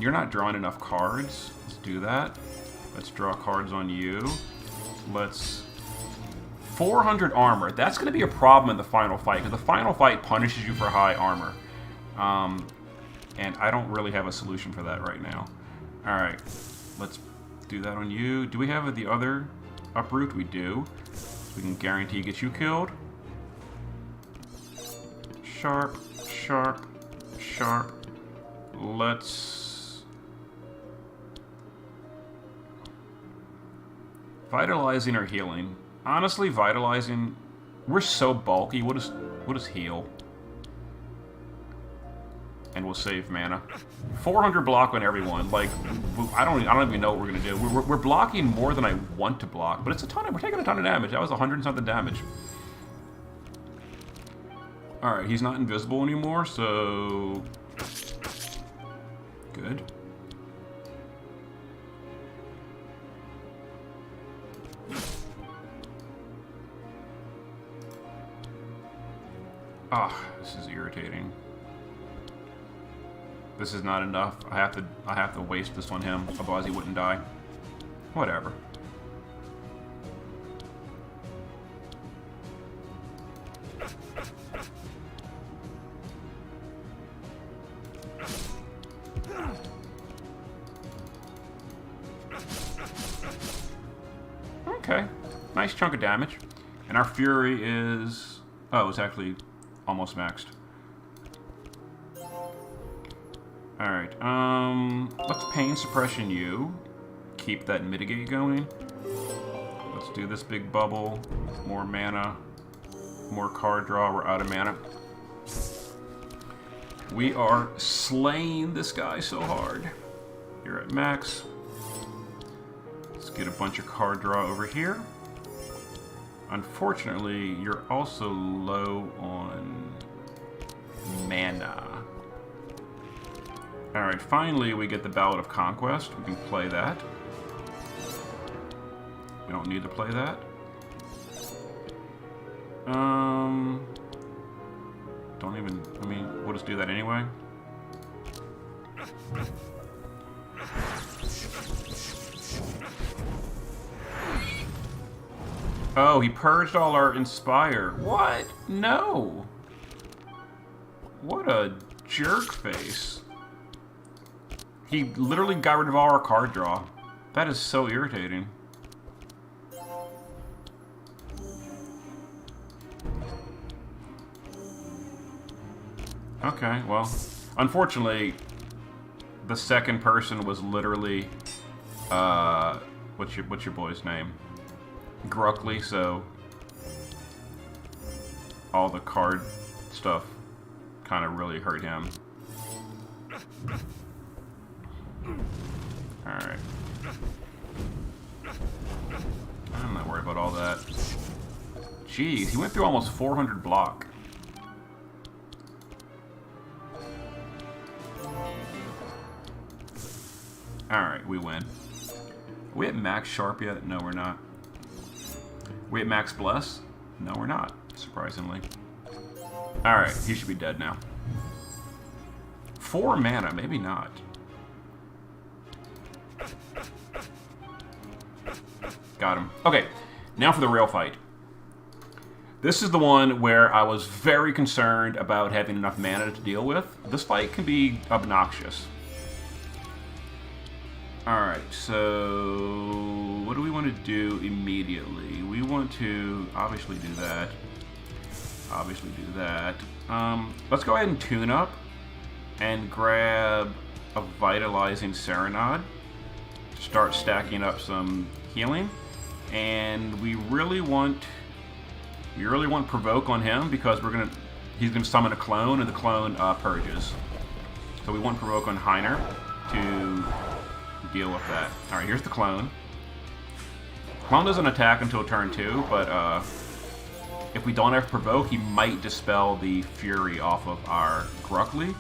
You're not drawing enough cards. Let's do that. Let's draw cards on you. Let's... 400 armor. That's going to be a problem in the final fight, because the final fight punishes you for high armor. And I don't really have a solution for that right now. Alright, let's do that on you. Do we have the other uproot? We do. We can guarantee get you killed. Sharp, sharp, sharp. Let's... Vitalizing or healing? Honestly, vitalizing, we're so bulky. We'll just heal. And we'll save mana. 400 block on everyone. Like, I don't even know what we're gonna do. We're blocking more than I want to block, but it's a ton of, we're taking a ton of damage. That was 100 and something damage. Alright, he's not invisible anymore, so good. Ah, this is irritating. This is not enough. I have to waste this on him, otherwise he wouldn't die. Whatever. Okay. Nice chunk of damage. And our fury is... oh, it's actually almost maxed. Alright, let's pain suppression you. Keep that mitigate going. Let's do this big bubble. More mana. More card draw. We're out of mana. We are slaying this guy so hard. You're at max. Let's get a bunch of card draw over here. Unfortunately, you're also low on mana. Alright, finally we get the Ballad of Conquest. We can play that. You don't need to play that. Don't even... I mean, we'll just do that anyway. Oh, he purged all our Inspire. What? No! What a jerk face. He literally got rid of all our card draw. That is so irritating. Okay, well, unfortunately, the second person was literally, what's your boy's name? Grukli, so all the card stuff kind of really hurt him. Alright. I'm not worried about all that. Jeez, he went through almost 400 block. Alright, we win. Are we at max sharp yet? No, we're not. We at max bless? No, we're not, surprisingly. Alright, he should be dead now. 4 mana, maybe not. Got him. Okay, now for the real fight. This is the one where I was very concerned about having enough mana to deal with. This fight can be obnoxious. Alright, so what do we want to do immediately? We want to obviously do that. Obviously do that. Let's go ahead and tune up and grab a Vitalizing Serenade. Start stacking up some healing. And we really want Provoke on him because he's gonna summon a clone and the clone purges. So we want Provoke on Heiner to deal with that. Alright, here's the clone. Clone doesn't attack until turn 2, but if we don't have Provoke, he might dispel the Fury off of our Grukli,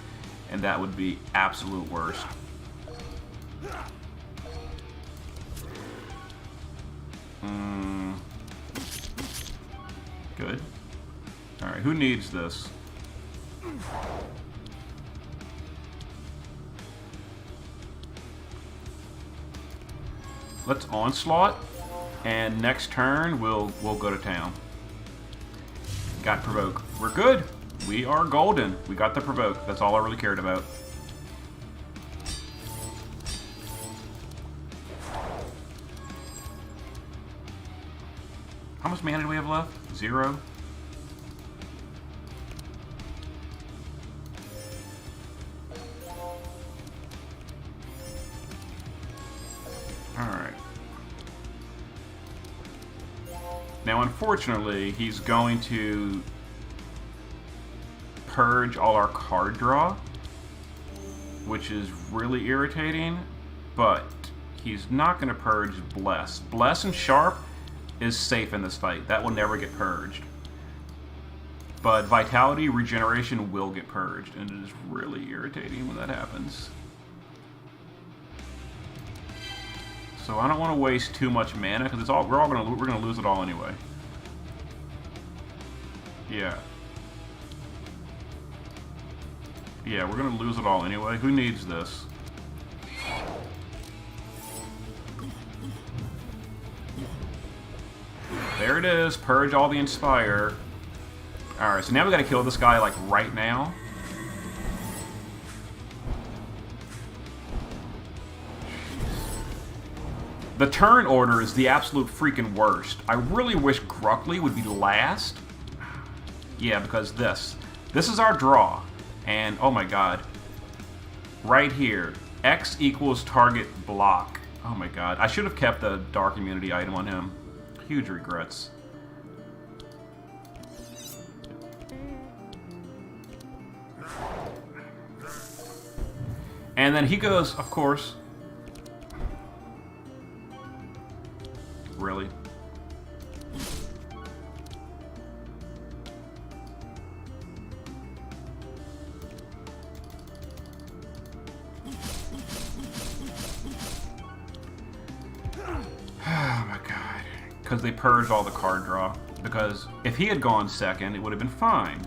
and that would be absolute worst. Good. Alright, who needs this? Let's Onslaught, and next turn we'll go to town. Got Provoke. We're good. We are golden. We got the Provoke. That's all I really cared about. How much mana do we have left? 0. Alright. Now, unfortunately, he's going to purge all our card draw, which is really irritating, but he's not going to purge Bless. Bless and Sharp is safe in this fight. That will never get purged. But Vitality, Regeneration will get purged, and it is really irritating when that happens. So I don't want to waste too much mana because we're gonna lose it all anyway. Yeah. Yeah, we're gonna lose it all anyway. Who needs this? There it is. Purge all the Inspire. Alright, so now we gotta kill this guy, like, right now. The turn order is the absolute freaking worst. I really wish Grukli would be last. Yeah, because this is our draw. And, oh my god. Right here. X equals target block. Oh my god. I should have kept the Dark Immunity item on him. Huge regrets. And then he goes, of course. Really? Oh my god. because they purged all the card draw. Because if he had gone second, it would have been fine.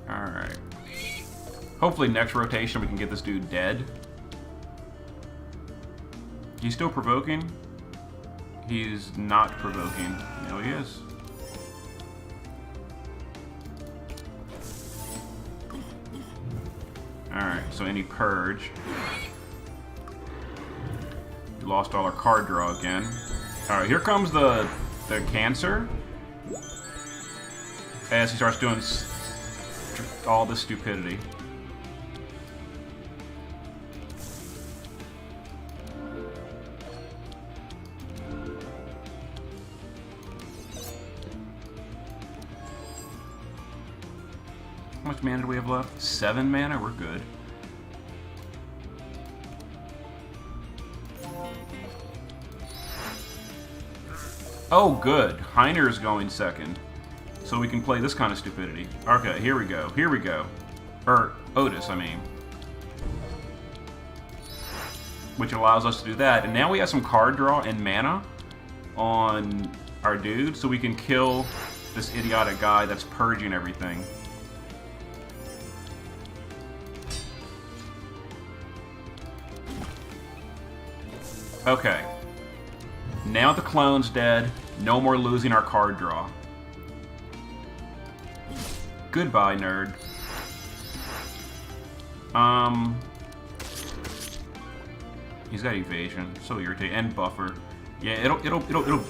Alright. Hopefully next rotation we can get this dude dead. He's still provoking? He's not provoking. No, he is. Alright, so any purge. We lost all our card draw again. Alright, here comes the cancer. As he starts doing all this stupidity. How much mana do we have left? 7 mana? We're good. Oh, good. Heiner's going second. So we can play this kind of stupidity. Okay, here we go. Here we go. Or, Otis, I mean. Which allows us to do that. And now we have some card draw and mana on our dude, so we can kill this idiotic guy that's purging everything. Okay. Now the clone's dead. No more losing our card draw. Goodbye, nerd. He's got evasion. So irritating. And buffer. Yeah, it'll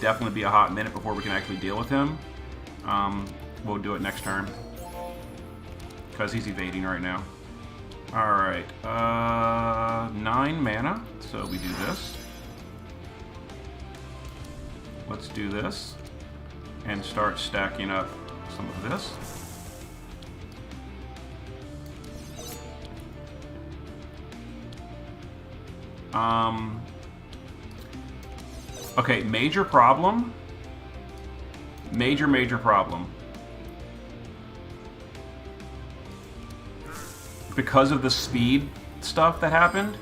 definitely be a hot minute before we can actually deal with him. We'll do it next turn. Because he's evading right now. Alright. 9 mana. So we do this. Let's do this. And start stacking up some of this. Okay, major problem. Major problem. Because of the speed stuff that happened,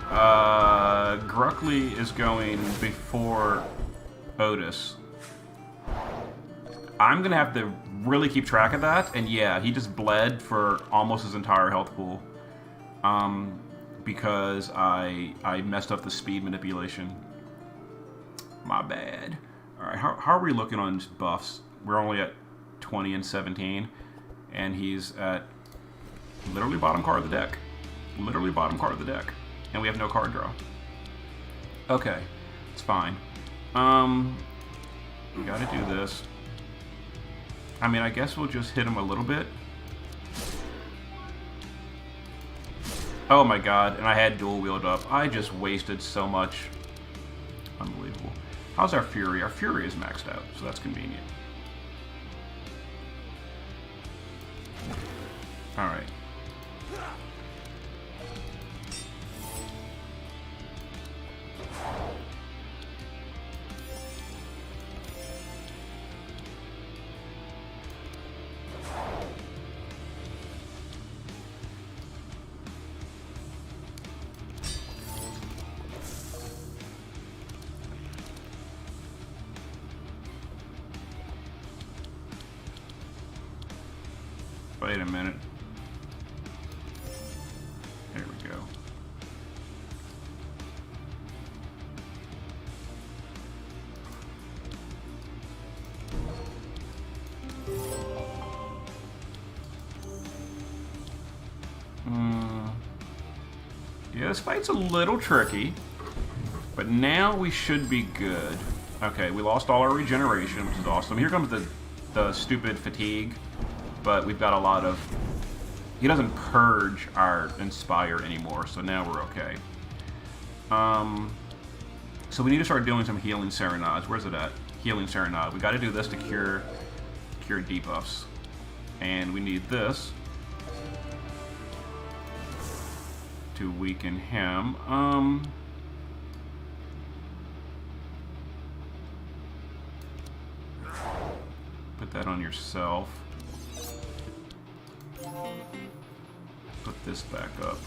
Grukli is going before Otis. I'm gonna have to really keep track of that, and yeah, he just bled for almost his entire health pool. Because I messed up the speed manipulation. My bad. Alright, how are we looking on buffs? We're only at 20 and 17, and he's at literally bottom card of the deck. Literally bottom card of the deck. And we have no card draw. Okay, it's fine. We gotta do this. I mean, I guess we'll just hit him a little bit. Oh my god, and I had dual wield up. I just wasted so much. Unbelievable. How's our Fury? Our Fury is maxed out, so that's convenient. Alright. Wait a minute. There we go. Yeah, this fight's a little tricky, but now we should be good. Okay, we lost all our regeneration, which is awesome. Here comes the stupid fatigue. But we've got a lot of... He doesn't purge our Inspire anymore, so now we're okay. So we need to start doing some healing serenades. Where's it at? Healing serenade. We got to do this to cure debuffs. And we need this to weaken him. that on yourself. Put this back up.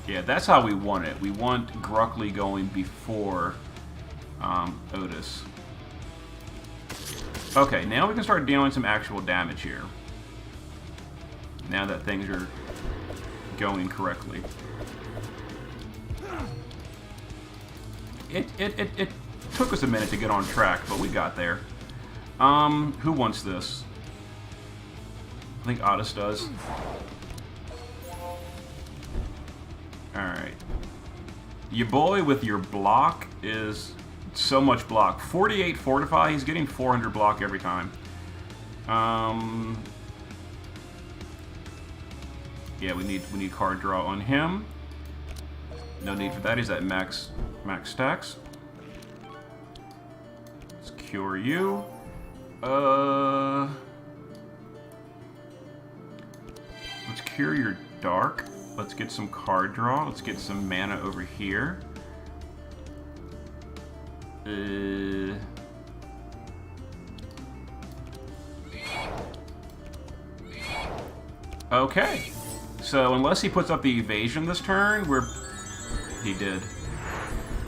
Yeah, that's how we want it. We want Grukli going before Otis. Okay, now we can start dealing some actual damage here. Now that things are going correctly. It took us a minute to get on track, but we got there. Who wants this? I think Otis does. Alright. Your boy with your block is so much block. 48 fortify, he's getting 400 block every time. Yeah, we need card draw on him. No need for that, he's at max stacks. Let's cure you. Let's cure your dark. Let's get some card draw. Let's get some mana over here. Okay. So unless he puts up the evasion this turn, he did.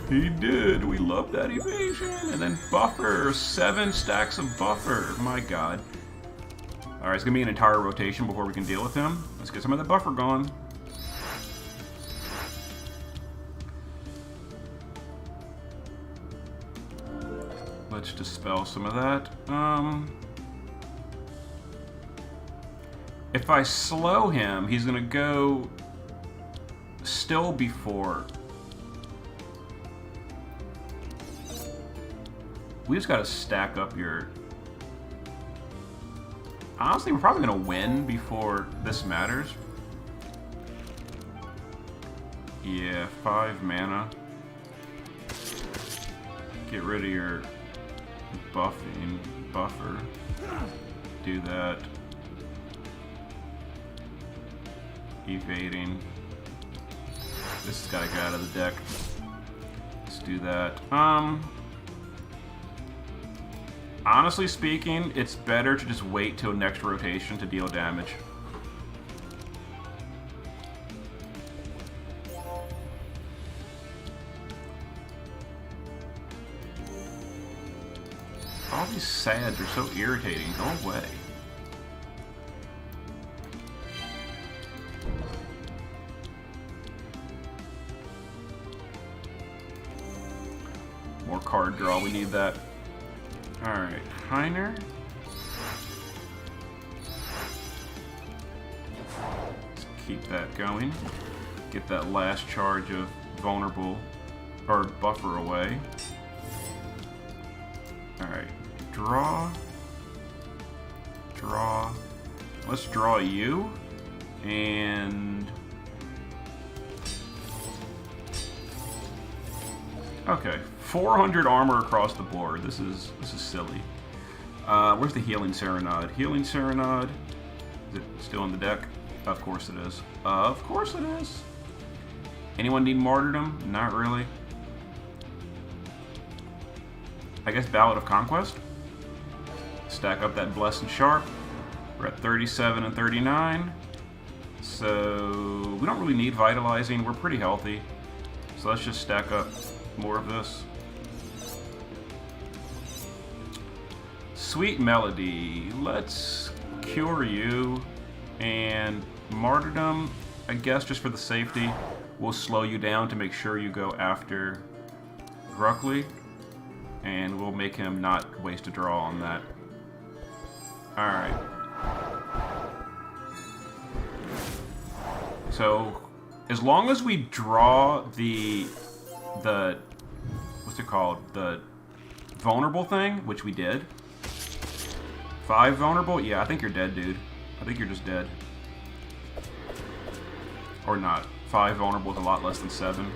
He did. We love that evasion. And then buffer. 7 stacks of buffer. My god. Alright, it's going to be an entire rotation before we can deal with him. Let's get some of that buffer gone. Let's dispel some of that. If I slow him, he's going to go still before. We just got to stack up your... Honestly, we're probably going to win before this matters. Yeah, 5 mana. Get rid of your buffer. Do that. Evading. This has got to get out of the deck. Let's do that. Honestly speaking, it's better to just wait till next rotation to deal damage. All these sads are so irritating. Go away. More card draw. We need that. Alright, Heiner. Let's keep that going. Get that last charge of vulnerable or buffer away. Alright, draw. Draw. Let's draw you. And okay, 400 armor across the board. This is silly. Where's the Healing Serenade? Healing Serenade. Is it still in the deck? Of course it is. Of course it is. Anyone need Martyrdom? Not really. I guess Ballad of Conquest. Stack up that Blessed Sharp. We're at 37 and 39. So we don't really need Vitalizing. We're pretty healthy. So let's just stack up more of this. Sweet Melody. Let's cure you. And Martyrdom, I guess just for the safety, we'll slow you down to make sure you go after Grukli. And we'll make him not waste a draw on that. Alright. So, as long as we draw the what's it called? The vulnerable thing, which we did. 5 vulnerable? Yeah, I think you're dead, dude. I think you're just dead. Or not. 5 vulnerable is a lot less than 7.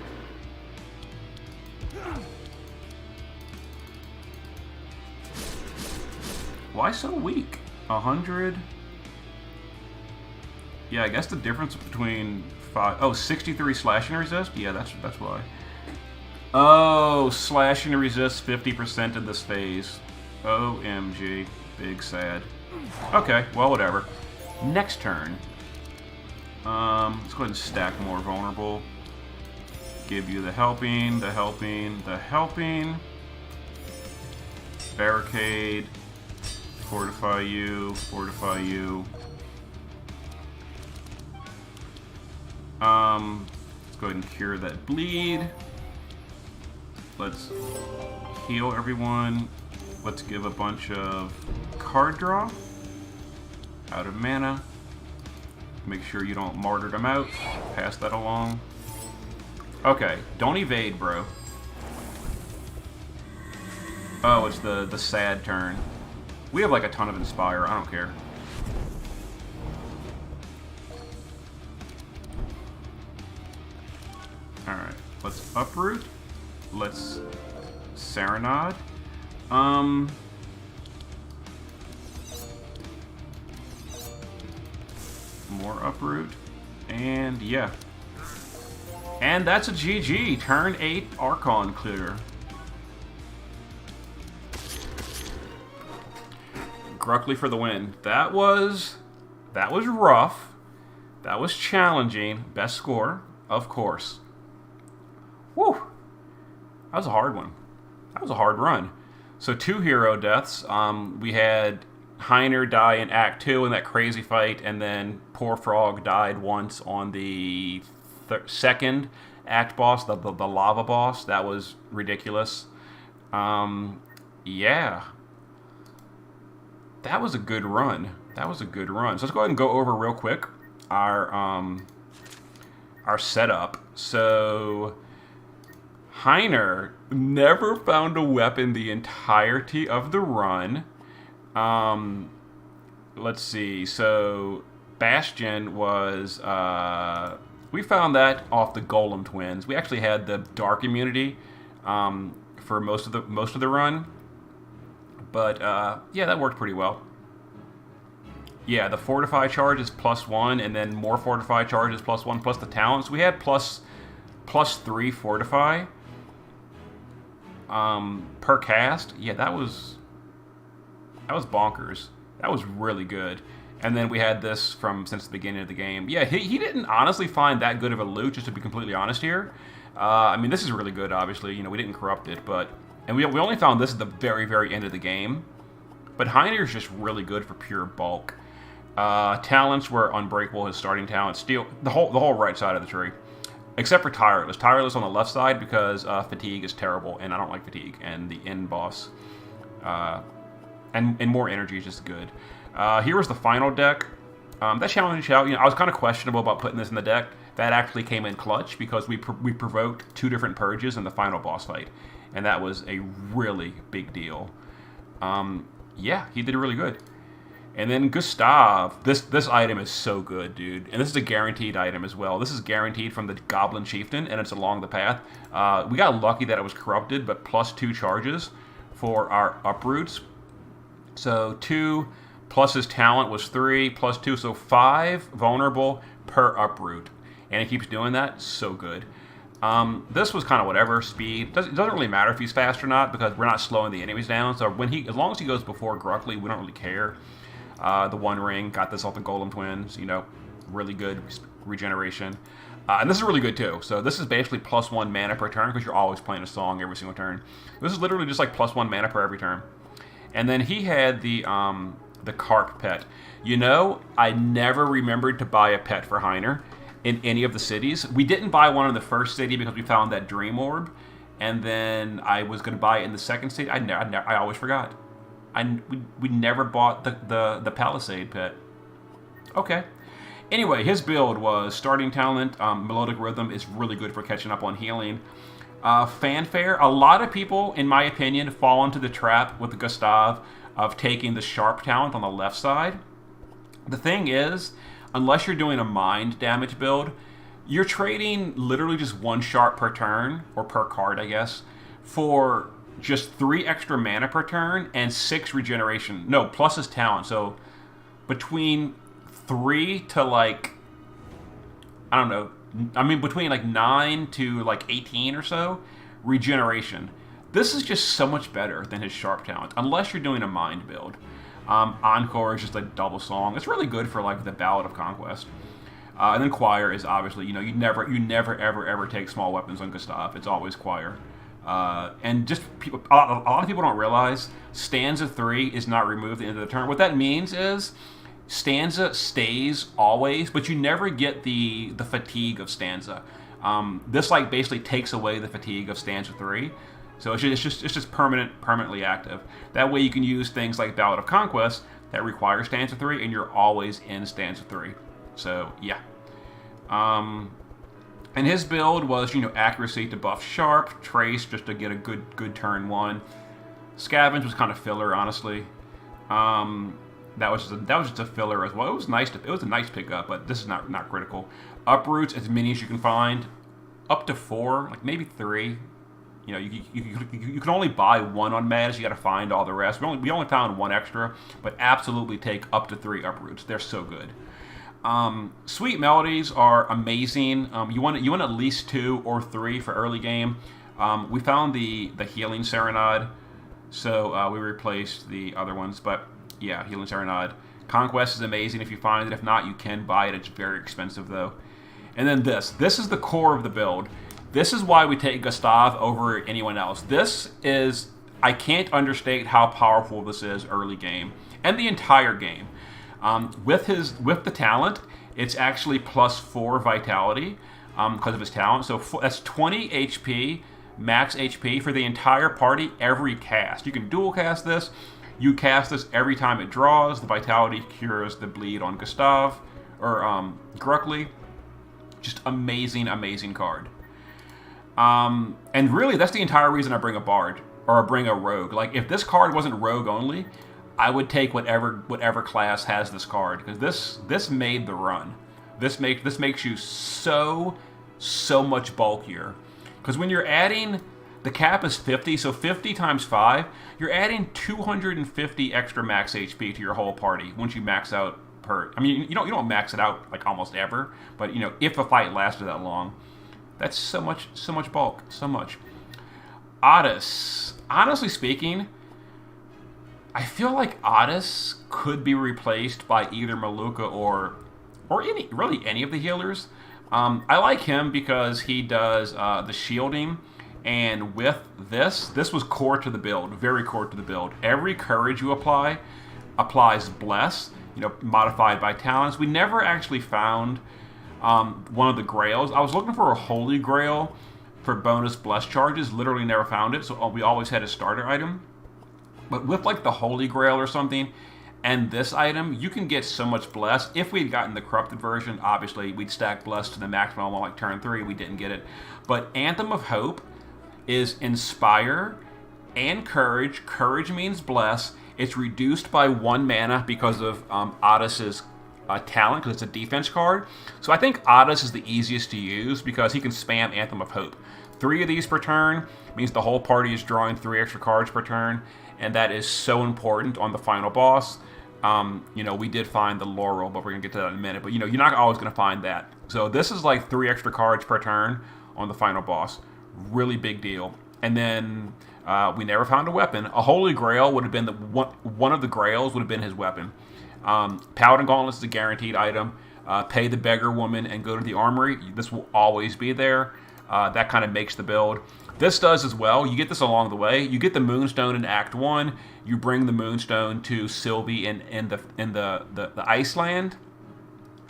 Why so weak? 100? Yeah, I guess the difference between 63 slashing resist? Yeah, that's why. Oh, slash and resist 50% in this phase. OMG. Big sad. Okay, well, whatever. Next turn. Let's go ahead and stack more vulnerable. Give you the helping, the helping, the helping. Barricade. Fortify you, fortify you. Let's go ahead and cure that bleed. Let's heal everyone. Let's give a bunch of card draw. Out of mana. Make sure you don't martyr them out. Pass that along. Okay, don't evade, bro. Oh, it's the sad turn. We have like a ton of Inspire. I don't care. Alright, let's uproot. Let's Serenade. More uproot. And yeah. And that's a GG. Turn 8 Archon clear. Grukli for the win. That was rough. That was challenging. Best score, of course. Woo! That was a hard one. That was a hard run. So 2 hero deaths. We had Heiner die in Act 2 in that crazy fight, and then Poor Frog died once on the second act boss, the lava boss. That was ridiculous. Yeah. That was a good run. That was a good run. So let's go ahead and go over real quick our setup. So Heiner never found a weapon the entirety of the run. Let's see. So Bastion was we found that off the Golem Twins. We actually had the Dark immunity for most of the run. But, yeah, that worked pretty well. Yeah, the Fortify charge is +1, and then more Fortify charges +1, plus the talents. We had plus 3 Fortify per cast. Yeah, that was bonkers. That was really good. And then we had this since the beginning of the game. Yeah, he didn't honestly find that good of a loot, just to be completely honest here. I mean, this is really good, obviously. You know, we didn't corrupt it, but... And we only found this at the very, very end of the game. But Heiner is just really good for pure bulk. Talents were Unbreakable, his starting talent. Steel, the whole right side of the tree. Except for Tireless. Tireless on the left side because Fatigue is terrible, and I don't like Fatigue. And the end boss. And more energy is just good. Here was the final deck. That challenge out, I was kind of questionable about putting this in the deck. That actually came in clutch because we provoked 2 different purges in the final boss fight. And that was a really big deal. Yeah, he did really good. And then Gustav. This item is so good, dude. And this is a guaranteed item as well. This is guaranteed from the Goblin Chieftain, and it's along the path. We got lucky that it was corrupted, but +2 charges for our uproots. So 2 plus his talent was 3, +2, so 5 vulnerable per uproot. And he keeps doing that. So good. This was kind of whatever, speed. It doesn't really matter if he's fast or not because we're not slowing the enemies down. So as long as he goes before Grukli, we don't really care. The One Ring, got this off the Golem Twins, really good regeneration. And this is really good too. So this is basically +1 mana per turn because you're always playing a song every single turn. This is literally just like +1 mana per every turn. And then he had the Carp pet. I never remembered to buy a pet for Heiner in any of the cities. We didn't buy one in the first city because we found that Dream Orb, and then I was going to buy it in the second city. I always forgot. We never bought the Palisade pet. Okay. Anyway, his build was starting talent. Melodic Rhythm is really good for catching up on healing. Fanfare. A lot of people, in my opinion, fall into the trap with the Gustav of taking the sharp talent on the left side. The thing is, unless you're doing a mind damage build, you're trading literally just 1 sharp per turn, or per card, I guess, for just 3 extra mana per turn and 6 regeneration. No, plus his talent. So between 3 to I don't know, between 9 to 18 or so regeneration. This is just so much better than his sharp talent, unless you're doing a mind build. Encore is just a double song. It's really good for like the Ballad of Conquest. And then Choir is obviously, you never ever take small weapons on Gustav. It's always Choir. And just people, a lot of people don't realize stanza 3 is not removed at the end of the turn. What that means is stanza stays always, but you never get the fatigue of stanza. This like basically takes away the fatigue of stanza 3. So it's just permanently active. That way you can use things like Ballad of Conquest that require stanza 3, and you're always in stanza 3. So yeah. And his build was, accuracy to buff sharp, trace just to get a good turn 1. Scavenge was kind of filler, honestly. That was just a filler as well. It was a nice pickup, but this is not critical. Uproots as many as you can find, up to 4, like maybe 3. You can only buy 1 on Maz. You got to find all the rest. We only found 1 extra, but absolutely take up to 3 uproots. They're so good. Sweet Melodies are amazing. You want at least 2 or 3 for early game. We found the Healing Serenade, so we replaced the other ones. But yeah, Healing Serenade. Conquest is amazing if you find it. If not, you can buy it. It's very expensive though. And then this is the core of the build. This is why we take Gustav over anyone else. I can't understate how powerful this is early game and the entire game. With the talent, it's actually plus 4 vitality because of his talent. So that's 20 HP, max HP for the entire party every cast. You can dual cast this. You cast this every time it draws. The vitality cures the bleed on Gustav or Grukli. Just amazing card. And really, that's the entire reason I bring a Bard or bring a Rogue. Like, if this card wasn't Rogue only, I would take whatever class has this card, because this made the run. This makes you so much bulkier. Because when you're adding, the cap is 50, so 50 times 5, you're adding 250 extra max HP to your whole party once you max out per. I mean, you don't max it out like almost ever, but if a fight lasted that long. That's so much bulk, so much. Otis. Honestly speaking, I feel like Otis could be replaced by either Maluka or any of the healers. I like him because he does the shielding, and with this was core to the build, very core to the build. Every courage you apply applies bless, modified by talents. We never actually found one of the grails. I was looking for a holy grail for bonus bless charges. Literally never found it, so we always had a starter item. But with like the holy grail or something and this item, you can get so much bless. If we'd gotten the corrupted version, obviously we'd stack bless to the maximum on like turn 3. We didn't get it. But Anthem of Hope is inspire and courage. Courage means bless. It's reduced by 1 mana because of Otis's talent, because it's a defense card. So I think Otis is the easiest to use because he can spam Anthem of Hope. 3 of these per turn means the whole party is drawing 3 extra cards per turn, and that is so important on the final boss. We did find the Laurel, but we're going to get to that in a minute. But, you're not always going to find that. So this is like 3 extra cards per turn on the final boss. Really big deal. And then we never found a weapon. A Holy Grail would have been one of the Grails would have been his weapon. Paladin Gauntlets is a guaranteed item. Pay the Beggar Woman and go to the Armory. This will always be there. That kind of makes the build. This does as well. You get this along the way. You get the Moonstone in Act 1. You bring the Moonstone to Sylvie in the Iceland.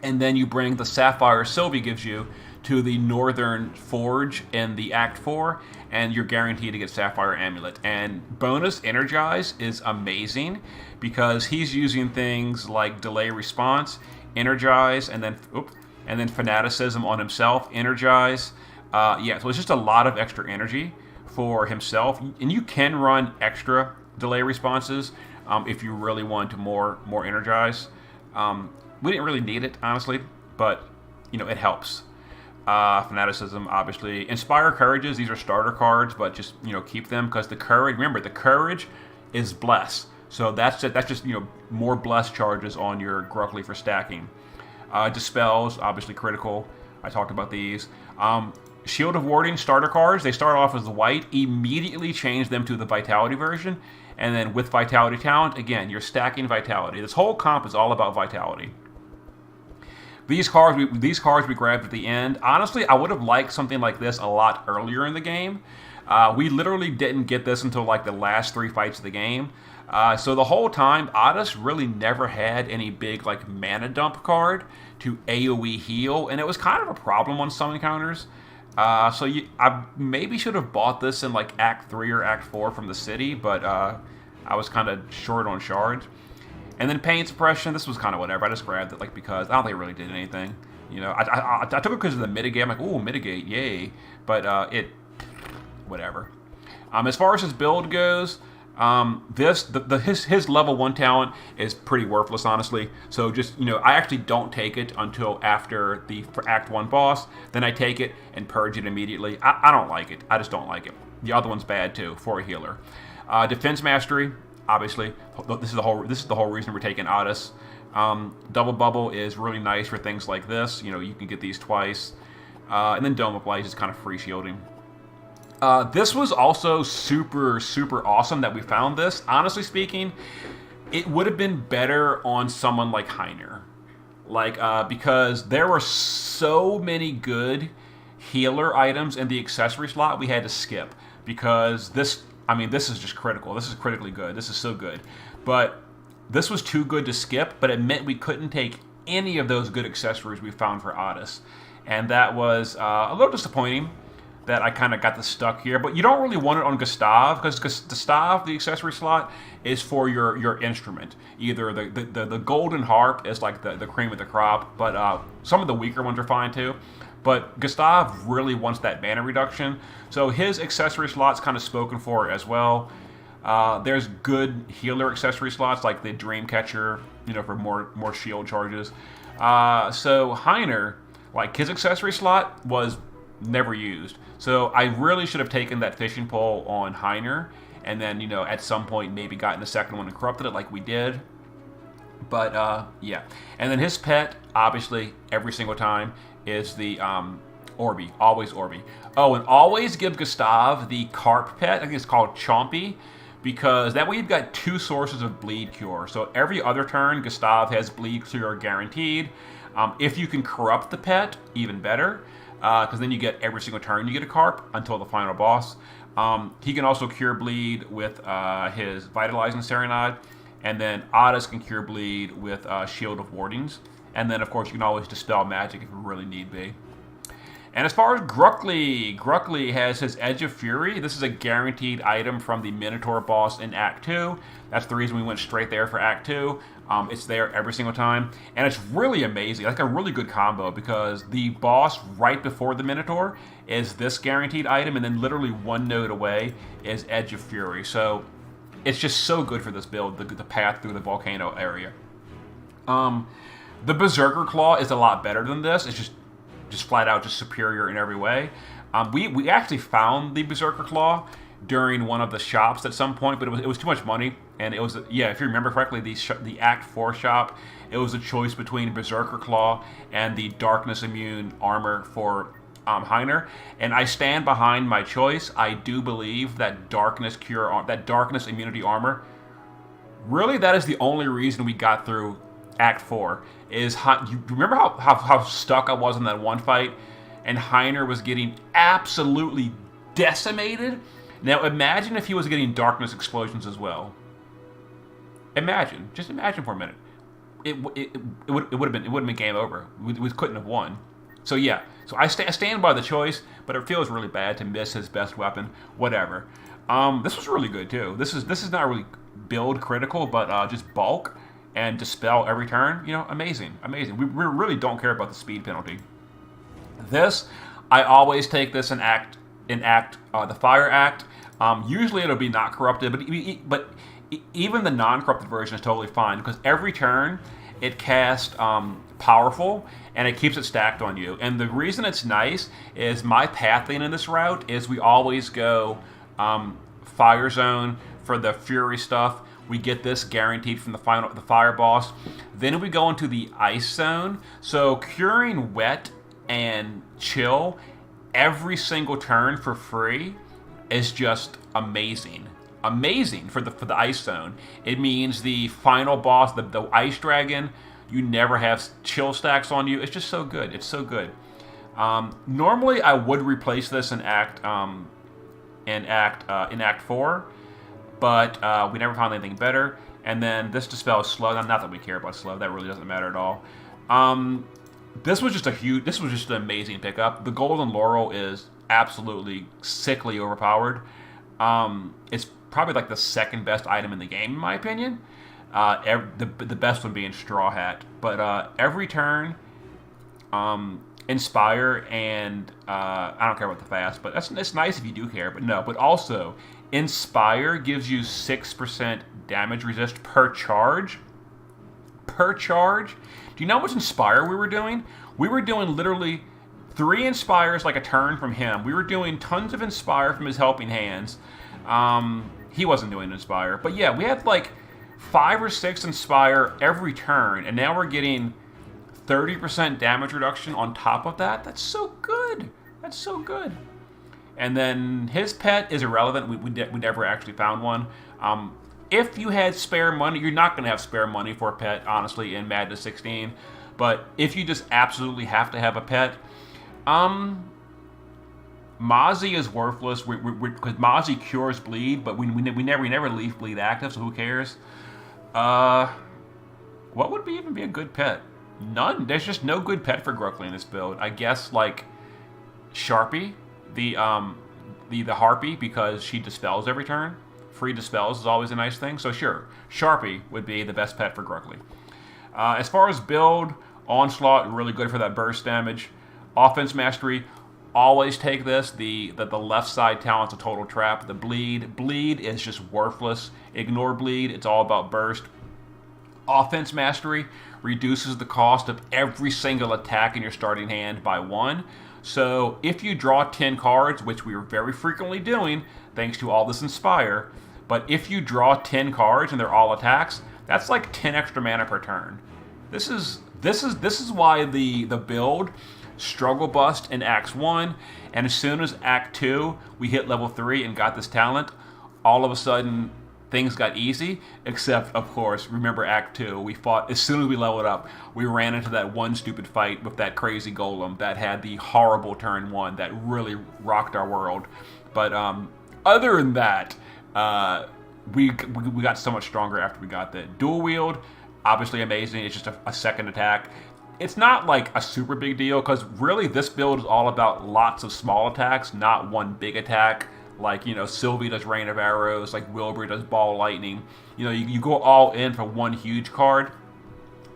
And then you bring the Sapphire Sylvie gives you to the Northern Forge in the Act 4. And you're guaranteed to get Sapphire Amulet. And bonus Energize is amazing because he's using things like Delay Response, Energize, and then Fanaticism on himself, Energize. So it's just a lot of extra energy for himself, and you can run extra delay responses if you really want to more energize. We didn't really need it, honestly, but it helps. Fanaticism, obviously. Inspire Courages, these are starter cards, but just keep them because the courage. Remember, the courage is bless, so that's just more bless charges on your Grukli for stacking. Dispels, obviously critical. I talked about these. Shield of Warding starter cards, they start off as the white, immediately change them to the Vitality version, and then with Vitality Talent, again, you're stacking Vitality. This whole comp is all about Vitality. These cards we grabbed at the end. Honestly, I would have liked something like this a lot earlier in the game. We literally didn't get this until like the last 3 fights of the game. So the whole time, Odys really never had any big like mana dump card to AoE heal, and it was kind of a problem on some encounters. I maybe should have bought this in like Act 3 or Act 4 from the city, but I was kind of short on shards. And then Pain Suppression, this was kind of whatever. I just grabbed it like because I don't think it really did anything. You know, I took it because of the mitigate. I'm like, ooh, mitigate, yay. But whatever. As far as his build goes, his level 1 talent is pretty worthless, honestly. So just, I actually don't take it until after the Act 1 boss. Then I take it and purge it immediately. I don't like it. I just don't like it. The other one's bad too for a healer. Defense Mastery, obviously. This is the whole reason we're taking Odys. Double Bubble is really nice for things like this. You can get these twice. And then Dome of Light is kind of free shielding. This was also super, super awesome that we found this. Honestly speaking, it would have been better on someone like Heiner. Because there were so many good healer items in the accessory slot we had to skip. Because this is just critical. This is critically good. This is so good. But this was too good to skip, but it meant we couldn't take any of those good accessories we found for Odys. And that was a little disappointing. That I kind of got this stuck here. But you don't really want it on Gustav, because Gustav, the accessory slot, is for your instrument. Either the golden harp is like the cream of the crop, but some of the weaker ones are fine too. But Gustav really wants that mana reduction. So his accessory slot's kind of spoken for as well. There's good healer accessory slots like the Dreamcatcher, for more shield charges. So Heiner, like his accessory slot was never used. So I really should have taken that fishing pole on Heiner, and then, at some point maybe gotten the second one and corrupted it like we did. But, yeah. And then his pet, obviously, every single time, is the Orby. Always Orby. Oh, and always give Gustav the Carp pet. I think it's called Chompy, because that way you've got 2 sources of bleed cure. So every other turn, Gustav has bleed cure guaranteed. If you can corrupt the pet, even better. Because then you get every single turn you get a Carp until the final boss. He can also cure bleed with his Vitalizing Serenade, and then Odys can cure bleed with Shield of Wardings. And then, of course, you can always dispel magic if you really need be. And as far as Grukli has his Edge of Fury. This is a guaranteed item from the Minotaur boss in Act 2. That's the reason we went straight there for Act 2. It's there every single time. And it's really amazing, like a really good combo, because the boss right before the Minotaur is this guaranteed item, and then literally 1 node away is Edge of Fury. So it's just so good for this build, the path through the volcano area. The Berserker Claw is a lot better than this. It's just flat out just superior in every way. We actually found the Berserker Claw during one of the shops at some point, but it was too much money, and it was, if you remember correctly, the Act 4 shop, it was a choice between Berserker Claw and the Darkness Immune armor for Heiner, and I stand behind my choice. I do believe that Darkness Immunity armor, really that is the only reason we got through Act 4. You remember how stuck I was in that one fight, and Heiner was getting absolutely decimated? Now imagine if he was getting Darkness Explosions as well. Just imagine for a minute. It would have been game over. We couldn't have won. So yeah, so I stand by the choice, but it feels really bad to miss his best weapon. Whatever. This was really good too. This is not really build critical, but just bulk and dispel every turn. Amazing. We really don't care about the speed penalty. This, I always take this in the Fire Act. Usually it'll be not corrupted, but even the non-corrupted version is totally fine, because every turn it casts Powerful, and it keeps it stacked on you. And the reason it's nice is my pathing in this route is we always go Fire Zone for the Fury stuff. We get this guaranteed from the Fire boss. Then we go into the Ice Zone. So curing Wet and Chill every single turn for free is just amazing. Amazing for the ice zone. It means the final boss, the ice dragon, you never have chill stacks on you. It's just so good. It's so good. Normally, I would replace this in Act 4, but we never found anything better. And then this dispels slow. Not that we care about slow. That really doesn't matter at all. This was just an amazing pickup. The Golden Laurel is absolutely sickly overpowered. It's probably like the second best item in the game, in my opinion. The best one being Straw Hat. But every turn, Inspire and I don't care about the fast, but it's nice if you do care. But no, but also Inspire gives you 6% damage resist per charge. Per charge. Do you know how much Inspire we were doing? We were doing literally 3 Inspires like a turn from him. We were doing tons of Inspire from his helping hands. He wasn't doing Inspire. But yeah, we had like 5 or 6 Inspire every turn. And now we're getting 30% damage reduction on top of that. That's so good. That's so good. And then his pet is irrelevant. We never actually found one. If you had spare money, you're not going to have spare money for a pet, honestly, in Madness 16. But if you just absolutely have to have a pet, Mozzie is worthless because Mozzie cures bleed, but we never leave bleed active, so who cares? What would even be a good pet? None. There's just no good pet for Grukli in this build. I guess like Sharpie, the Harpy, because she dispels every turn. Free dispels is always a nice thing. So sure, Sharpie would be the best pet for Grukli. As far as build, Onslaught, really good for that burst damage. Offense Mastery, always take this. The left side talent's a total trap. The Bleed is just worthless. Ignore Bleed, it's all about burst. Offense Mastery reduces the cost of every single attack in your starting hand by 1. So if you draw 10 cards, which we are very frequently doing, thanks to all this Inspire, but if you draw 10 cards and they're all attacks, that's like 10 extra mana per turn. This is why the build struggle bust in Act 1, and as soon as Act 2 we hit level 3 and got this talent, all of a sudden things got easy, except, of course, remember Act 2, we fought, as soon as we leveled up, we ran into that one stupid fight with that crazy golem that had the horrible turn 1 that really rocked our world. But other than that, we got so much stronger after we got that. Dual wield, obviously amazing, it's just a second attack. It's not like a super big deal, because really this build is all about lots of small attacks, not one big attack. Like, you know, Sylvie does Rain of Arrows, like Wilbur does Ball Lightning. You know, you go all in for one huge card.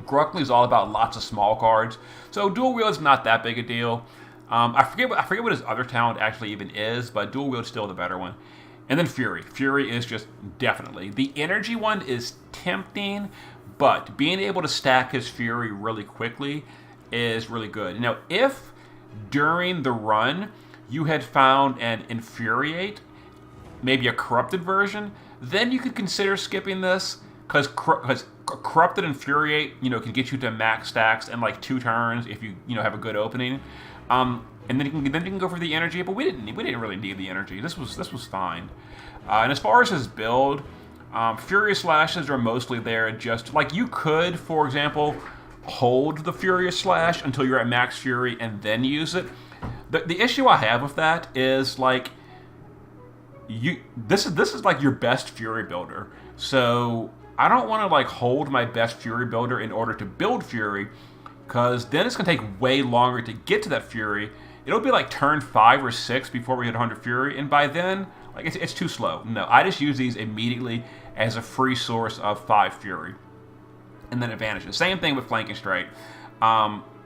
Grukli is all about lots of small cards. So Dual Wield is not that big a deal. I forget what his other talent actually even is, but Dual Wield is still the better one. And then Fury. Fury is just definitely. The energy one is tempting, but being able to stack his Fury really quickly is really good. Now, if during the run you had found an Infuriate, maybe a corrupted version, then you could consider skipping this, because corrupted Infuriate, you know, can get you to max stacks in like 2 turns if you have a good opening, and then you can go for the energy. But we didn't really need the energy. This was fine. And as far as his build, Furious Slashes are mostly there just like you could, for example, hold the Furious Slash until you're at max Fury and then use it. The issue I have with that is like this is like your best Fury builder. So I don't want to like hold my best Fury builder in order to build Fury, because then it's gonna take way longer to get to that Fury. It'll be like turn 5 or 6 before we hit 100 Fury, and by then like it's too slow. No, I just use these immediately as a free source of 5 Fury, and then it vanishes. Same thing with Flanking Strike.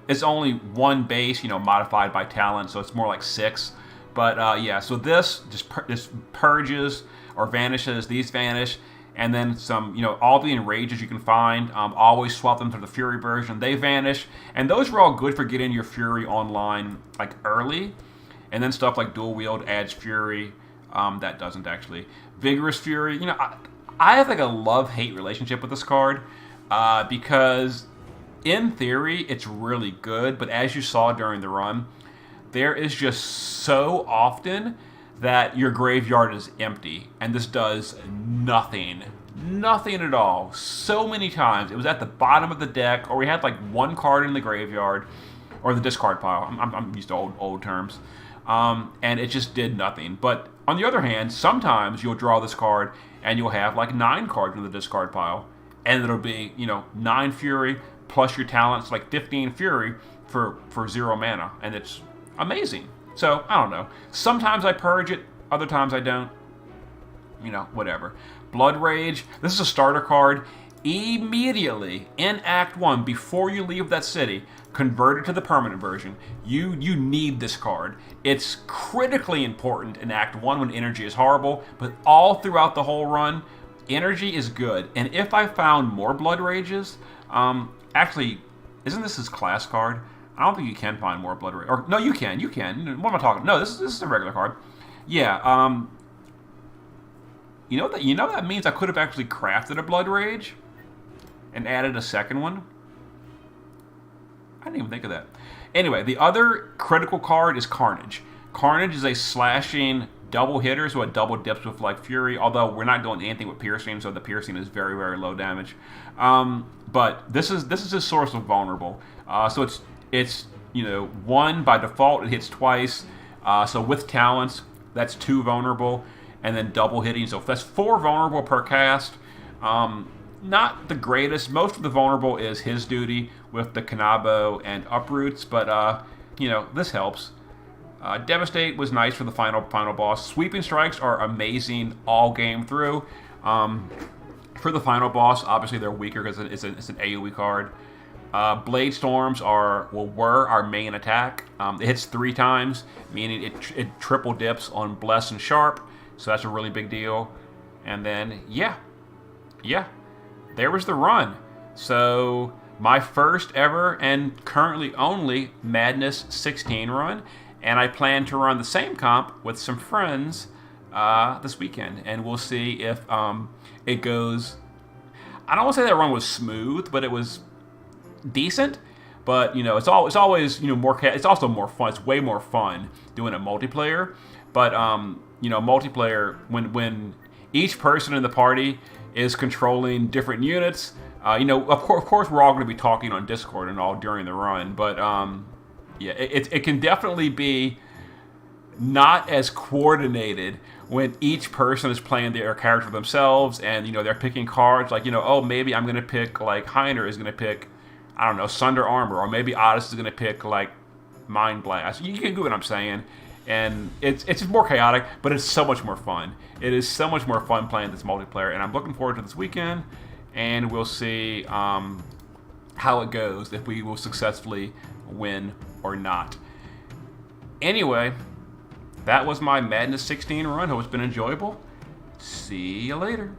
It's only 1 base, modified by talent, so it's more like 6. But yeah, so this just purges or vanishes. These vanish, and then some, all the enrages you can find. Always swap them to the Fury version. They vanish, and those are all good for getting your Fury online like early. And then stuff like Dual Wield adds Fury. That doesn't actually. Vigorous Fury. I have like a love-hate relationship with this card because in theory it's really good, but as you saw during the run, there is just so often that your graveyard is empty, and this does nothing. Nothing at all. So many times it was at the bottom of the deck, or we had like one card in the graveyard, or the discard pile. I'm used to old terms. And it just did nothing. But on the other hand, sometimes you'll draw this card and you'll have like 9 cards in the discard pile, and it'll be 9 fury plus your talents, like 15 fury for 0 mana, and it's amazing. So I don't know. Sometimes I purge it, other times I don't. Whatever. Blood Rage. This is a starter card. Immediately in Act 1, before you leave that city, convert it to the permanent version. You need this card. It's critically important in Act 1 when energy is horrible, but all throughout the whole run, energy is good. And if I found more Blood Rages, actually, isn't this his class card? I don't think you can find more Blood Rage. Or no, you can. You can. What am I talking? No, this is a regular card. Yeah. That means I could have actually crafted a Blood Rage and added a second one. I didn't even think of that. Anyway, the other critical card is Carnage. Carnage is a slashing double hitter, so it double dips with like Fury, although we're not doing anything with piercing, so the piercing is very, very low damage. But this is his source of vulnerable. So it's 1 by default, it hits twice. So with talents, that's 2 vulnerable, and then double hitting, so that's 4 vulnerable per cast. Not the greatest. Most of the vulnerable is his duty with the Kanabo and Uproots, but this helps. Devastate was nice for the final boss. Sweeping Strikes are amazing all game through. For the final boss, obviously they're weaker because it's an AoE card. Blade Storms were our main attack. It hits 3 times, meaning it triple dips on Bless and Sharp, so that's a really big deal. And then yeah, there was the run. So my first ever and currently only Madness 16 run, and I plan to run the same comp with some friends this weekend, and we'll see if it goes. I don't want to say that run was smooth, but it was decent. But it's always more. It's also more fun. It's way more fun doing a multiplayer. But multiplayer when each person in the party is controlling different units. Of course, we're all going to be talking on Discord and all during the run, but it can definitely be not as coordinated when each person is playing their character themselves, and they're picking cards like maybe I'm going to pick like Heiner is going to pick, I don't know, Sunder Armor, or maybe Otis is going to pick like Mind Blast. You can get what I'm saying. And it's just more chaotic, but it's so much more fun. It is so much more fun playing this multiplayer, and I'm looking forward to this weekend, and we'll see how it goes, if we will successfully win or not. Anyway, that was my Madness 16 run. Hope it's been enjoyable. See you later.